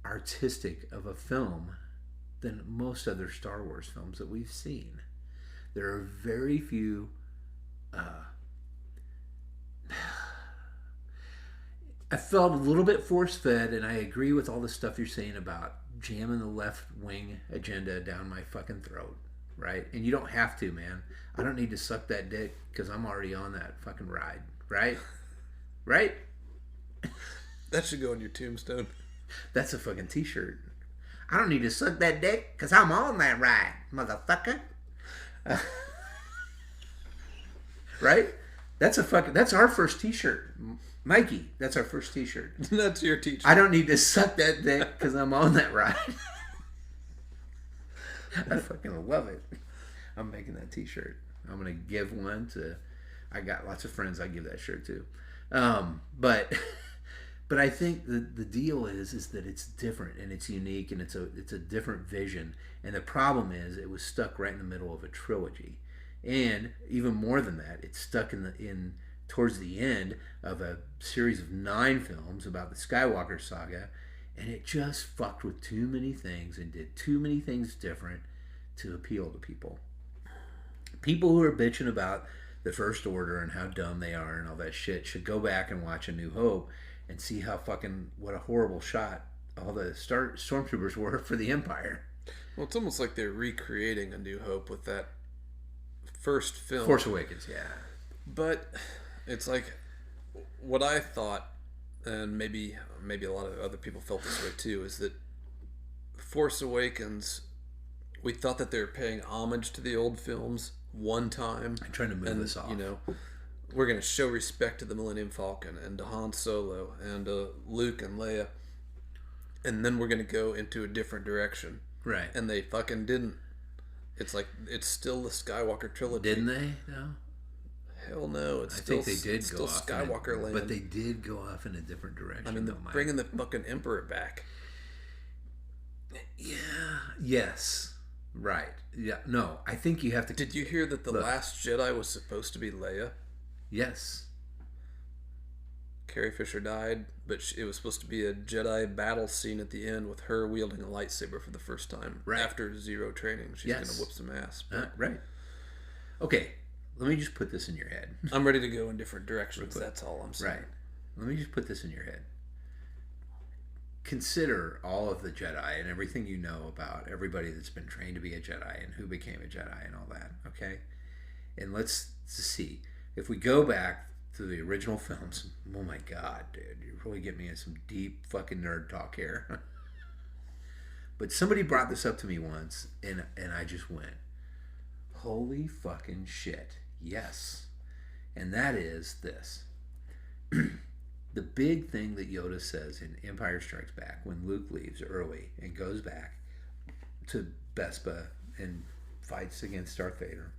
Speaker 2: artistic of a film than most other Star Wars films that we've seen. There are very few I felt a little bit force-fed, and I agree with all the stuff you're saying about jamming the left-wing agenda down my fucking throat, right? And you don't have to, man. I don't need to suck that dick because I'm already on that fucking ride, right? Right?
Speaker 1: That should go on your tombstone.
Speaker 2: That's a fucking t-shirt. I don't need to suck that dick because I'm on that ride, motherfucker. Right? That's our first t-shirt. Mikey, that's our first t-shirt.
Speaker 1: That's your t-shirt.
Speaker 2: I don't need to suck that dick because I'm on that ride. I fucking love it. I'm making that t-shirt. I'm going to give one to... I got lots of friends I give that shirt to. But I think the deal is that it's different and it's unique and it's a different vision. And the problem is it was stuck right in the middle of a trilogy. And even more than that, it's stuck in towards the end of a series of 9 films about the Skywalker saga, and it just fucked with too many things and did too many things different to appeal to people. People who are bitching about the First Order and how dumb they are and all that shit should go back and watch A New Hope and see how fucking, what a horrible shot all the stormtroopers were for the Empire.
Speaker 1: Well, it's almost like they're recreating A New Hope with that first film.
Speaker 2: Force Awakens, yeah.
Speaker 1: But it's like what I thought, and maybe a lot of other people felt this way too, is that Force Awakens, we thought that they were paying homage to the old films one time.
Speaker 2: I'm trying to move this off.
Speaker 1: You know, we're going to show respect to the Millennium Falcon and to Han Solo and Luke and Leia, and then we're going to go into a different direction.
Speaker 2: Right.
Speaker 1: And they fucking didn't. It's like, it's still the Skywalker trilogy.
Speaker 2: Didn't they? No.
Speaker 1: Hell no. I
Speaker 2: think they did
Speaker 1: still
Speaker 2: go off
Speaker 1: Skywalker land.
Speaker 2: But they did go off in a different direction.
Speaker 1: I mean, bringing the fucking Emperor back.
Speaker 2: Yeah. Yes. Right. Yeah. No, I think you have to...
Speaker 1: Did you hear that the Last Jedi was supposed to be Leia?
Speaker 2: Yes.
Speaker 1: Carrie Fisher died, but it was supposed to be a Jedi battle scene at the end with her wielding a lightsaber for the first time.
Speaker 2: Right.
Speaker 1: After zero training. She's going to whoop some ass.
Speaker 2: Right. Okay. Let me just put this in your head.
Speaker 1: I'm ready to go in different directions. That's all I'm saying.
Speaker 2: Right. Let me just put this in your head. consider all of the Jedi and everything you know about everybody that's been trained to be a Jedi and who became a Jedi and all that, okay? And let's see. If we go back to the original films, oh my God, dude, you really get me in some deep fucking nerd talk here. But somebody brought this up to me once, and I just went, holy fucking shit, yes. And that is this. The big thing that Yoda says in Empire Strikes Back when Luke leaves early and goes back to Bespin and fights against Darth Vader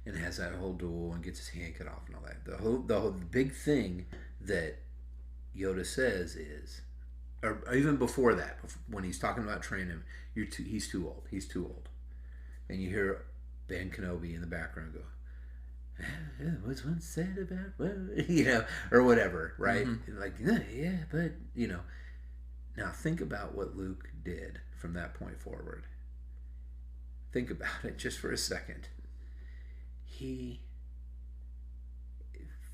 Speaker 2: and has that whole duel and gets his hand cut off and all that. The whole big thing that Yoda says is, or even before that, when he's talking about training him, he's too old. He's too old. And you hear Ben Kenobi in the background go, what's one said about, well, or whatever, right? Mm-hmm. Like, yeah, but, Now think about what Luke did from that point forward. Think about it just for a second. He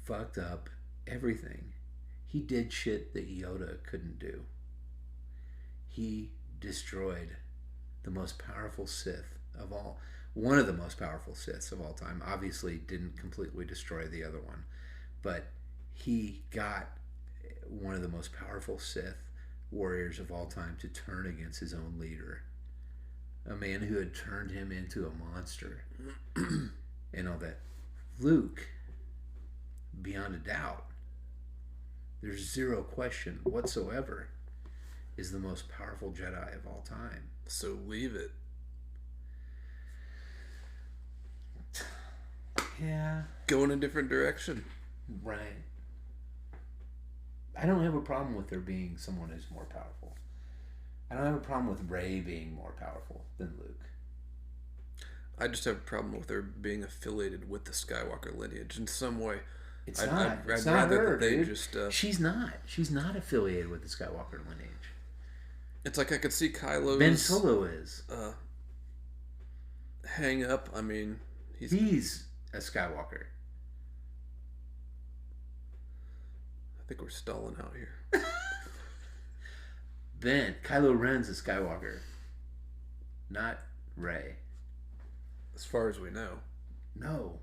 Speaker 2: fucked up everything. He did shit that Yoda couldn't do. He destroyed the most powerful Sith of all. One of the most powerful Siths of all time. Obviously didn't completely destroy the other one. But he got one of the most powerful Sith warriors of all time to turn against his own leader. A man who had turned him into a monster. And all that. Luke, beyond a doubt, there's zero question whatsoever, is the most powerful Jedi of all time.
Speaker 1: So leave it.
Speaker 2: Yeah.
Speaker 1: Go in a different direction.
Speaker 2: Right. I don't have a problem with there being someone who's more powerful. I don't have a problem with Rey being more powerful than Luke.
Speaker 1: I just have a problem with her being affiliated with the Skywalker lineage in some way.
Speaker 2: It's not her, dude. She's not affiliated with the Skywalker lineage.
Speaker 1: It's like I could see Kylo's...
Speaker 2: Ben Solo is.
Speaker 1: Hang up. I mean,
Speaker 2: he's a Skywalker.
Speaker 1: I think we're stalling out here.
Speaker 2: Kylo Ren's a Skywalker. Not Rey.
Speaker 1: As far as we know.
Speaker 2: No.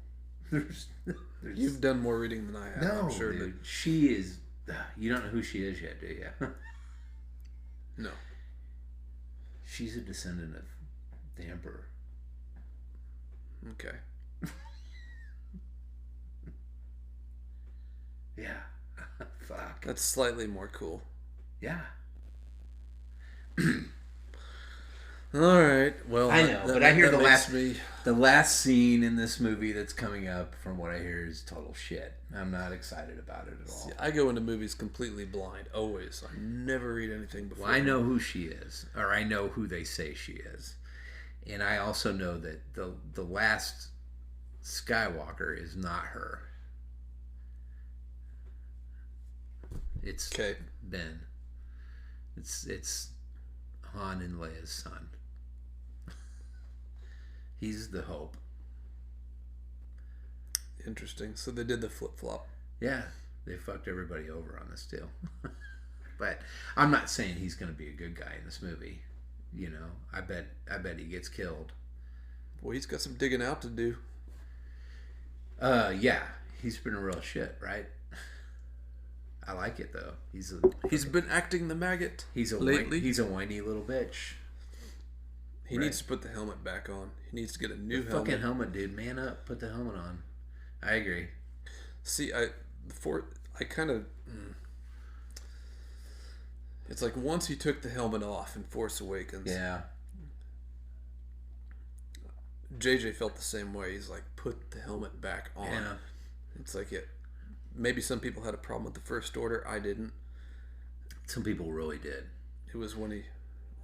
Speaker 1: You've done more reading than I have.
Speaker 2: No,
Speaker 1: I'm sure
Speaker 2: dude. She is... You don't know who she is yet, do you?
Speaker 1: No.
Speaker 2: She's a descendant of the Emperor.
Speaker 1: Okay.
Speaker 2: Yeah. Fuck.
Speaker 1: That's slightly more cool.
Speaker 2: Yeah.
Speaker 1: All right. Well,
Speaker 2: I know, but I hear the last scene in this movie that's coming up, from what I hear, is total shit. I'm not excited about it at all.
Speaker 1: See, I go into movies completely blind, always. I never read anything before.
Speaker 2: Well, I know who she is, or I know who they say she is, and I also know that the last Skywalker is not her. It's Ben. It's Han and Leia's son. He's the hope.
Speaker 1: Interesting. So they did the flip-flop.
Speaker 2: Yeah. They fucked everybody over on this deal. But I'm not saying he's going to be a good guy in this movie. I bet he gets killed.
Speaker 1: Well, he's got some digging out to do.
Speaker 2: Yeah. He's been a real shit, right? I like it, though.
Speaker 1: He's been acting the maggot
Speaker 2: lately. He's a whiny little bitch.
Speaker 1: He needs to put the helmet back on. He needs to get a new helmet.
Speaker 2: Fucking helmet, dude. Man up. Put the helmet on. I agree.
Speaker 1: See, I kind of... It's like once he took the helmet off in Force Awakens.
Speaker 2: Yeah.
Speaker 1: JJ felt the same way. He's like, put the helmet back on.
Speaker 2: Yeah.
Speaker 1: It's like maybe some people had a problem with the First Order. I didn't.
Speaker 2: Some people really did.
Speaker 1: It was when he...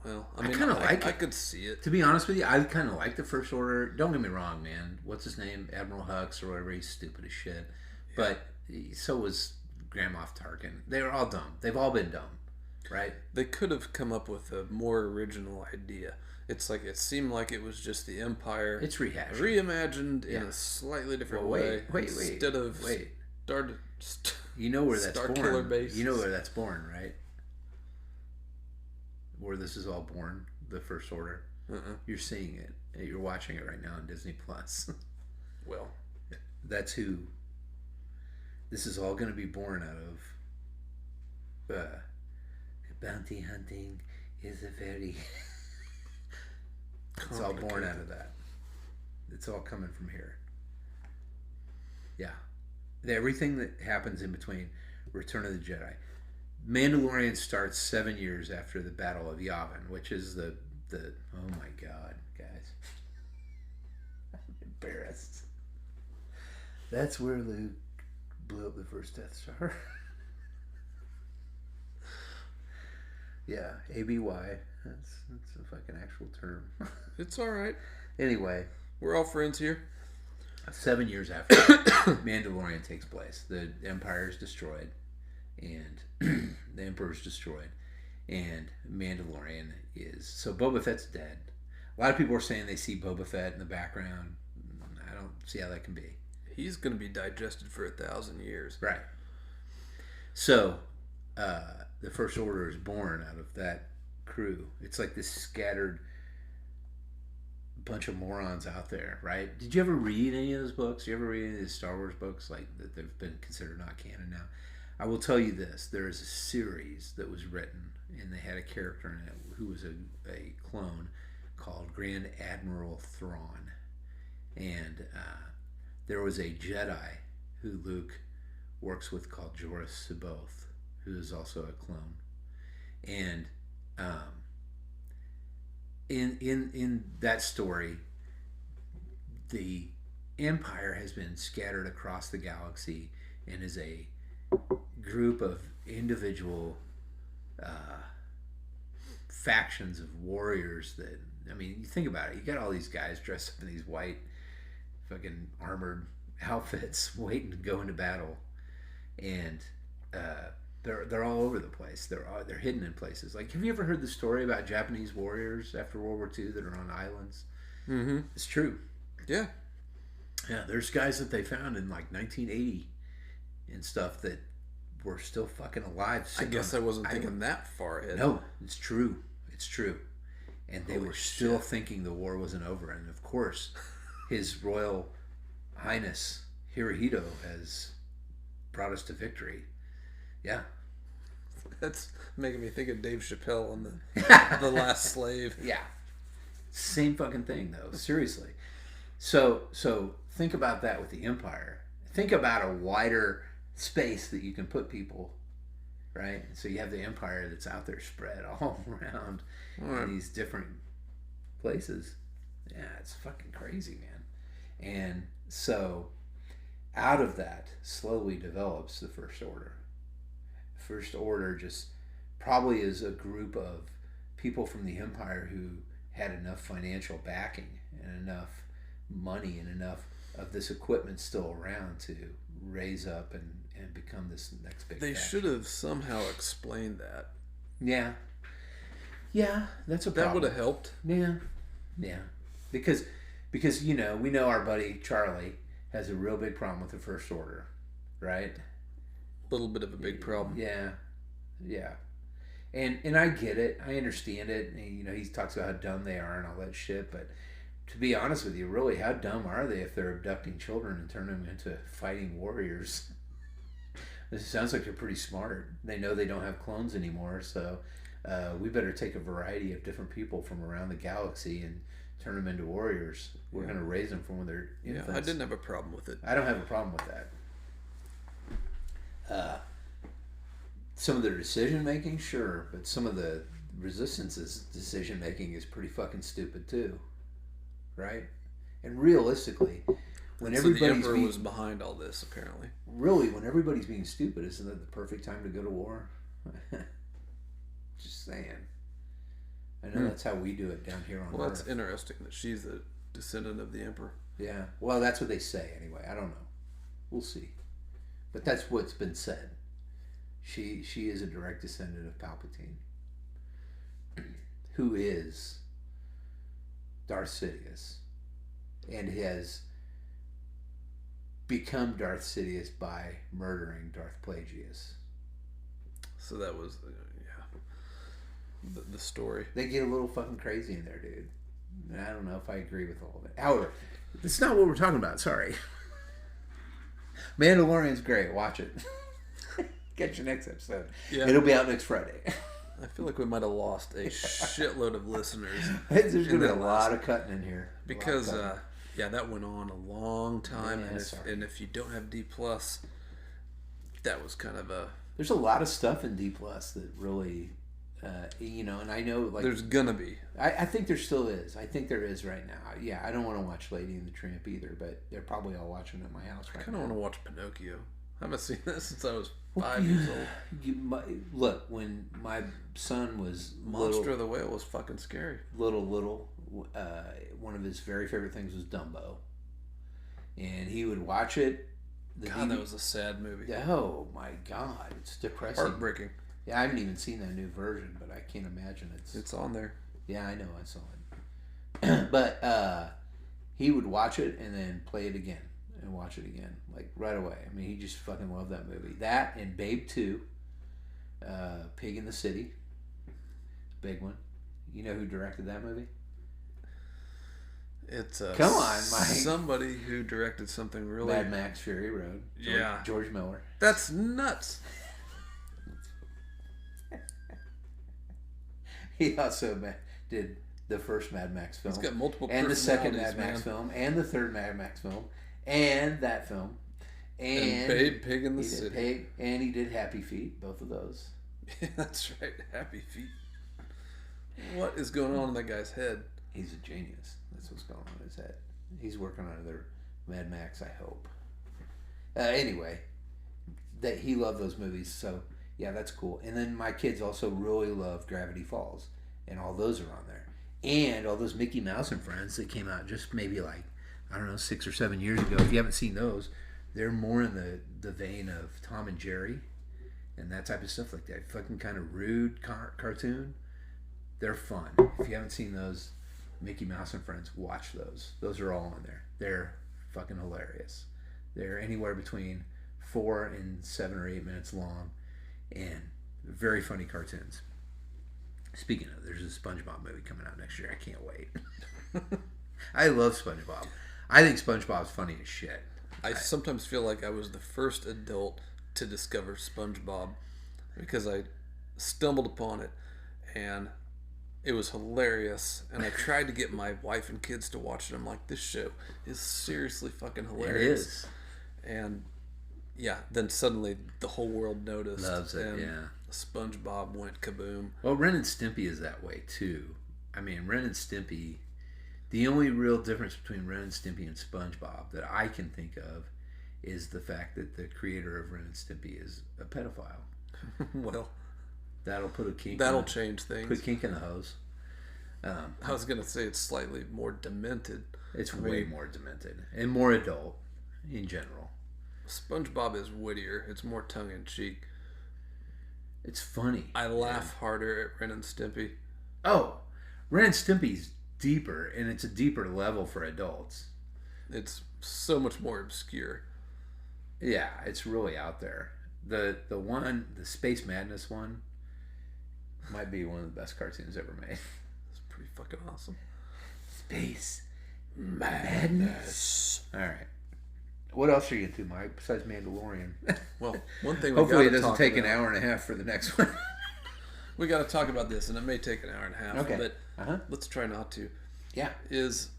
Speaker 1: Well,
Speaker 2: I kind of like it.
Speaker 1: I could see it.
Speaker 2: To be honest with you, I kind of like the First Order. Don't get me wrong, man. What's his name? Admiral Hux or whatever. He's stupid as shit. Yeah. But so was Grand Moff Tarkin. They were all dumb. They've all been dumb, right?
Speaker 1: They could have come up with a more original idea. It's like it seemed like it was just the Empire.
Speaker 2: It's
Speaker 1: reimagined in a slightly different way.
Speaker 2: Wait.
Speaker 1: Instead of
Speaker 2: you know where that's
Speaker 1: Star
Speaker 2: born.
Speaker 1: Killer base.
Speaker 2: You know where that's born, right? where this is all born, the First Order. You're seeing it. You're watching it right now on Disney Plus.
Speaker 1: Well,
Speaker 2: that's who. This is all going to be born out of. Bounty hunting is a very. It's all born out of that. It's all coming from here. Yeah. Everything that happens in between Return of the Jedi. Mandalorian starts 7 years after the Battle of Yavin, which is the oh my god, guys. I'm embarrassed. That's where Luke blew up the first Death Star. Yeah, ABY. That's a fucking actual term.
Speaker 1: It's alright.
Speaker 2: Anyway.
Speaker 1: We're all friends here.
Speaker 2: 7 years after Mandalorian takes place, the Empire is destroyed, and the Emperor's destroyed, and Mandalorian is... So Boba Fett's dead. A lot of people are saying they see Boba Fett in the background. I don't see how that can be.
Speaker 1: He's going to be digested for 1,000 years.
Speaker 2: Right. So, the First Order is born out of that crew. It's like this scattered bunch of morons out there, right? Did you ever read any of those books? Did you ever read any of the Star Wars books, like that they've been considered not canon now? I will tell you this: there is a series that was written, and they had a character in it who was a clone called Grand Admiral Thrawn, and there was a Jedi who Luke works with called Joruus C'baoth, who is also a clone, and in that story, the Empire has been scattered across the galaxy and is a group of individual factions of warriors that, I mean, you think about it, you got all these guys dressed up in these white fucking armored outfits waiting to go into battle, and they're all over the place. They're hidden in places. Like, have you ever heard the story about Japanese warriors after World War II that are on islands?
Speaker 1: Mm-hmm.
Speaker 2: It's true.
Speaker 1: Yeah.
Speaker 2: Yeah, there's guys that they found in like 1980 and stuff that were still fucking alive.
Speaker 1: I guess I wasn't thinking that far ahead.
Speaker 2: No, it's true. It's true. And they
Speaker 1: Holy
Speaker 2: were still
Speaker 1: shit.
Speaker 2: thinking the war wasn't over. And of course, His Royal Highness Hirohito has brought us to victory. Yeah.
Speaker 1: That's making me think of Dave Chappelle on the Last Slave.
Speaker 2: Yeah. Same fucking thing, though. Seriously. So think about that with the Empire. Think about a wider space that you can put people, right? So you have the Empire that's out there spread all around in these different places. Yeah, it's fucking crazy, man. And so out of that slowly develops the First Order. The First Order just probably is a group of people from the Empire who had enough financial backing and enough money and enough of this equipment still around to raise up and become this next big
Speaker 1: They
Speaker 2: faction.
Speaker 1: should have somehow explained that.
Speaker 2: Yeah, that's a problem.
Speaker 1: That would have helped.
Speaker 2: Yeah, because we know our buddy Charlie has a real big problem with the First Order, right?
Speaker 1: A little bit of a big problem.
Speaker 2: Yeah. And I get it. I understand it. And, he talks about how dumb they are and all that shit. But to be honest with you, really, how dumb are they if they're abducting children and turning them into fighting warriors? This sounds like they're pretty smart. They know they don't have clones anymore, so we better take a variety of different people from around the galaxy and turn them into warriors. We're going to raise them from when they're infants.
Speaker 1: Yeah, I didn't have a problem with it.
Speaker 2: I don't have a problem with that. Some of their decision making, sure, but some of the Resistance's decision making is pretty fucking stupid too, right? And realistically, when
Speaker 1: So
Speaker 2: everybody's
Speaker 1: the Emperor was behind all this, apparently.
Speaker 2: Really, when everybody's being stupid, isn't that the perfect time to go to war? Just saying. I know that's how we do it down here on
Speaker 1: Well,
Speaker 2: Earth.
Speaker 1: that's interesting that she's a descendant of the Emperor.
Speaker 2: Yeah. Well, that's what they say anyway. I don't know. We'll see. But that's what's been said. She is a direct descendant of Palpatine, who is Darth Sidious, and has become Darth Sidious by murdering Darth Plagueis.
Speaker 1: So that was, the story.
Speaker 2: They get a little fucking crazy in there, dude. And I don't know if I agree with all of it. However, that's not what we're talking about. Sorry. Mandalorian's great. Watch it. Get your next episode. Yeah. It'll be out next Friday.
Speaker 1: I feel like we might have lost a shitload of listeners.
Speaker 2: There's going to be a lot of cutting in here.
Speaker 1: Because, that went on a long time. Yeah, and if you don't have D+, that was kind of a...
Speaker 2: There's a lot of stuff in D+ that really... and I know, like...
Speaker 1: There's gonna be.
Speaker 2: I think there still is. I think there is right now. Yeah, I don't want to watch Lady and the Tramp either, but they're probably all watching it at my house right now.
Speaker 1: I kind of want to watch Pinocchio. I haven't seen that since I was 5 years old.
Speaker 2: Look, when my son was
Speaker 1: Monster of the Whale was fucking scary.
Speaker 2: Little, one of his very favorite things was Dumbo. And he would watch it.
Speaker 1: That was a sad movie.
Speaker 2: Oh, my God. It's depressing.
Speaker 1: Heartbreaking.
Speaker 2: Yeah, I haven't even seen that new version, but I can't imagine
Speaker 1: it's on there.
Speaker 2: Yeah, I know, I saw it. But he would watch it and then play it again and watch it again, like right away. I mean, he just fucking loved that movie. That and Babe 2, Pig in the City, big one. You know who directed that movie?
Speaker 1: It's
Speaker 2: come on, Mike.
Speaker 1: Somebody who directed something really...
Speaker 2: Mad Max Fury Road. George Miller.
Speaker 1: That's nuts.
Speaker 2: He also did the first Mad Max film.
Speaker 1: He's got multiple
Speaker 2: and the second Mad Max film, and the third Mad Max film, and that film, and
Speaker 1: Babe, Pig in the City,
Speaker 2: and he did Happy Feet, both of those.
Speaker 1: Yeah, that's right, Happy Feet. What is going on in that guy's head?
Speaker 2: He's a genius. That's what's going on in his head. He's working on another Mad Max, I hope. Anyway, that he loved those movies, so. Yeah, that's cool. And then my kids also really love Gravity Falls. And all those are on there. And all those Mickey Mouse and Friends that came out just maybe like, I don't know, 6 or 7 years ago. If you haven't seen those, they're more in the vein of Tom and Jerry and that type of stuff, like that fucking kind of rude cartoon. They're fun. If you haven't seen those Mickey Mouse and Friends, watch those. Those are all on there. They're fucking hilarious. They're anywhere between 4 and 7 or 8 minutes long. And very funny cartoons. Speaking of, there's a SpongeBob movie coming out next year. I can't wait. I love SpongeBob. I think SpongeBob's funny as shit.
Speaker 1: I sometimes feel like I was the first adult to discover SpongeBob because I stumbled upon it and it was hilarious. And I tried to get my wife and kids to watch it. I'm like, this show is seriously fucking hilarious.
Speaker 2: It is.
Speaker 1: And yeah, then suddenly the whole world noticed.
Speaker 2: Loves it,
Speaker 1: and
Speaker 2: yeah.
Speaker 1: SpongeBob went kaboom.
Speaker 2: Well, Ren and Stimpy is that way, too. I mean, Ren and Stimpy... The only real difference between Ren and Stimpy and SpongeBob that I can think of is the fact that the creator of Ren and Stimpy is a pedophile.
Speaker 1: Well...
Speaker 2: That'll put a kink...
Speaker 1: That'll change things.
Speaker 2: Put kink in the hose.
Speaker 1: I was going to say it's slightly more demented.
Speaker 2: It's way more demented. And more adult, in general.
Speaker 1: SpongeBob is wittier. It's more tongue-in-cheek.
Speaker 2: It's funny.
Speaker 1: I laugh harder at Ren and Stimpy.
Speaker 2: Oh, Ren and Stimpy's deeper, and it's a deeper level for adults.
Speaker 1: It's so much more obscure.
Speaker 2: Yeah, it's really out there. The Space Madness one, might be one of the best cartoons ever made.
Speaker 1: It's pretty fucking awesome.
Speaker 2: Space Madness. All right. What else are you into, Mike, besides Mandalorian?
Speaker 1: Well, one thing
Speaker 2: hopefully it doesn't take an hour and a half for the next one.
Speaker 1: We got to talk about this, and it may take an hour and a half,
Speaker 2: okay.
Speaker 1: But let's try not to.
Speaker 2: Yeah.
Speaker 1: Is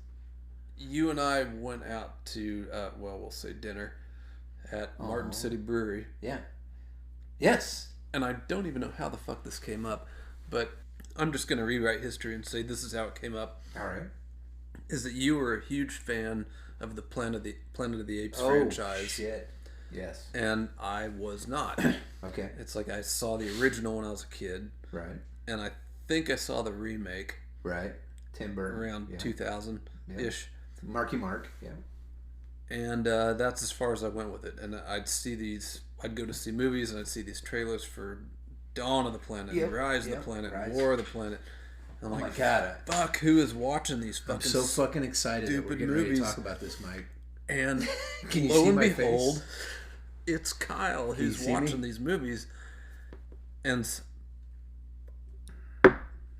Speaker 1: you and I went out to, we'll say dinner at Martin City Brewery.
Speaker 2: Yeah. Yes.
Speaker 1: And I don't even know how the fuck this came up, but I'm just going to rewrite history and say this is how it came up.
Speaker 2: All right.
Speaker 1: Is that you were a huge fan of the Planet of the Apes franchise.
Speaker 2: Oh, shit. Yes.
Speaker 1: And I was not.
Speaker 2: Okay.
Speaker 1: It's like I saw the original when I was a kid.
Speaker 2: Right.
Speaker 1: And I think I saw the remake.
Speaker 2: Right. Tim Burton.
Speaker 1: Around 2000-ish.
Speaker 2: Yeah. Marky Mark. Yeah.
Speaker 1: And that's as far as I went with it. And I'd go to see movies and I'd see these trailers for Dawn of the Planet, Rise of the Planet, War of the Planet. I'm
Speaker 2: my God.
Speaker 1: Fuck, who is watching these fucking
Speaker 2: I'm so fucking excited that we're getting ready to talk about this, Mike.
Speaker 1: And
Speaker 2: can you see my
Speaker 1: behold,
Speaker 2: face?
Speaker 1: It's Kyle who's watching these movies. And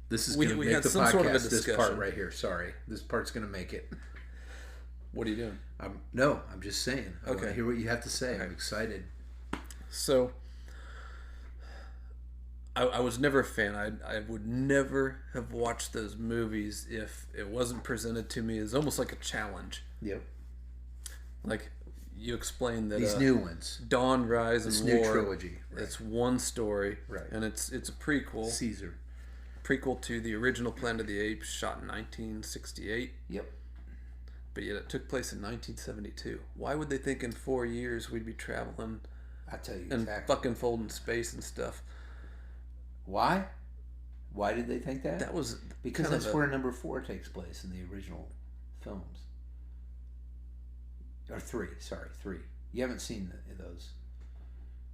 Speaker 2: This is going to make
Speaker 1: had
Speaker 2: the
Speaker 1: some
Speaker 2: podcast.
Speaker 1: sort of a
Speaker 2: This
Speaker 1: discussion.
Speaker 2: part right here. Sorry, this part's going to make it.
Speaker 1: What are you doing?
Speaker 2: I'm just saying. I want to hear what you have to say. I'm excited.
Speaker 1: So, I was never a fan. I would never have watched those movies if it wasn't presented to me as almost like a challenge.
Speaker 2: Yep.
Speaker 1: Like you explained that
Speaker 2: these new ones,
Speaker 1: Dawn, Rise,
Speaker 2: this
Speaker 1: and
Speaker 2: new
Speaker 1: War.
Speaker 2: trilogy. Right.
Speaker 1: It's one story,
Speaker 2: right?
Speaker 1: And it's a prequel.
Speaker 2: Caesar.
Speaker 1: Prequel to the original Planet of the Apes, shot in 1968.
Speaker 2: Yep.
Speaker 1: But yet it took place in 1972. Why would they think in 4 years we'd be traveling?
Speaker 2: I tell you
Speaker 1: and fucking folding space and stuff.
Speaker 2: Why? Why did they think that?
Speaker 1: That was
Speaker 2: because that's where number 4 takes place in the original films. Or 3, sorry, 3. You haven't seen those.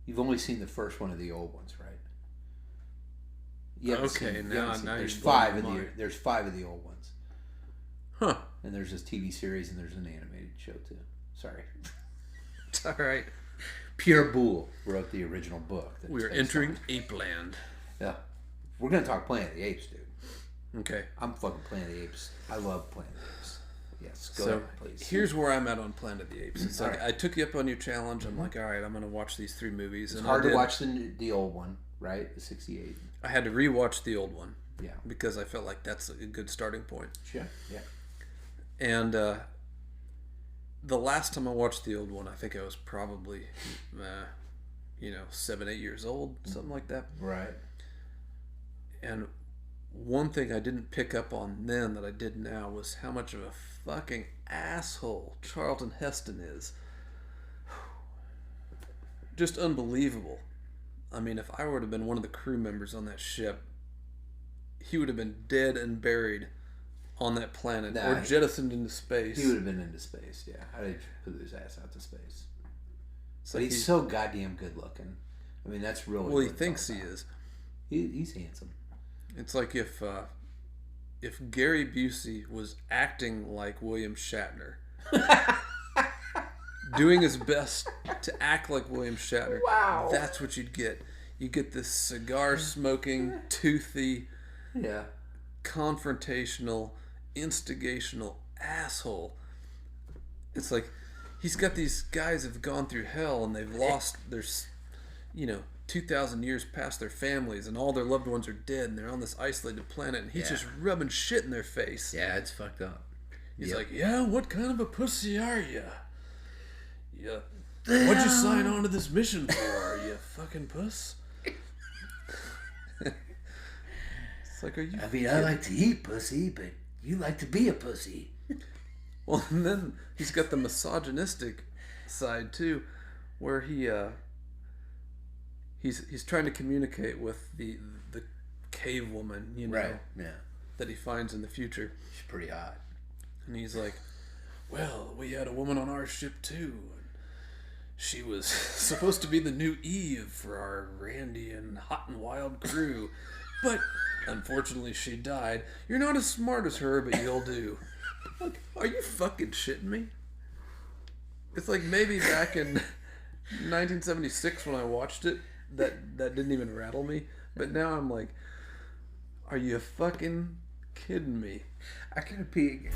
Speaker 2: You've only seen the first one of the old ones, right? Now there's 5 of there's 5 of the old ones.
Speaker 1: Huh.
Speaker 2: And there's this TV series and there's an animated show too. Sorry.
Speaker 1: It's all right.
Speaker 2: Pierre Boulle wrote the original book.
Speaker 1: We are entering Ape Land.
Speaker 2: Yeah. We're going to talk Planet of the Apes, dude.
Speaker 1: Okay.
Speaker 2: I'm fucking Planet of the Apes. I love Planet of the Apes. Yes, go ahead, please.
Speaker 1: Here's where I'm at on Planet of the Apes. It's like, I took you up on your challenge. I'm like, all right, I'm going to watch these 3 movies.
Speaker 2: It's hard to watch the old one, right? The 68.
Speaker 1: I had to rewatch the old one.
Speaker 2: Yeah.
Speaker 1: Because I felt like that's a good starting point.
Speaker 2: Sure. Yeah.
Speaker 1: And the last time I watched the old one, I think I was probably, 7, 8 years old, something like that.
Speaker 2: Right.
Speaker 1: And one thing I didn't pick up on then that I did now was how much of a fucking asshole Charlton Heston is. Just unbelievable. I mean, if I would have been one of the crew members on that ship, he would have been dead and buried on that planet or jettisoned into space.
Speaker 2: He would have been into space, yeah. How did you put his ass out to space? But he's so goddamn good looking. I mean, that's really.
Speaker 1: Well, he thinks he is.
Speaker 2: He's handsome.
Speaker 1: It's like if Gary Busey was acting like William Shatner, doing his best to act like William Shatner.
Speaker 2: Wow,
Speaker 1: that's what you'd get. You get this cigar-smoking, toothy, confrontational, instigational asshole. It's like he's got these guys have gone through hell and they've lost their, 2,000 years past their families and all their loved ones are dead and they're on this isolated planet and he's just rubbing shit in their face.
Speaker 2: Yeah, it's fucked up.
Speaker 1: He's like, what kind of a pussy are you? Yeah. What'd you sign on to this mission for, you fucking puss? It's like, are you...
Speaker 3: I mean, I like to eat pussy, but you like to be a pussy.
Speaker 1: Well, and then he's got the misogynistic side, too, where he's trying to communicate with the cave woman,
Speaker 2: right? Yeah,
Speaker 1: that he finds in the future.
Speaker 2: She's pretty hot,
Speaker 1: and he's like, "Well, we had a woman on our ship too. She was supposed to be the new Eve for our randy and hot and wild crew, but unfortunately she died. You're not as smart as her, but you'll do." Like, are you fucking shitting me? It's like maybe back in 1976 when I watched it. That didn't even rattle me. But now I'm like, are you fucking kidding me?
Speaker 2: I gotta pee again.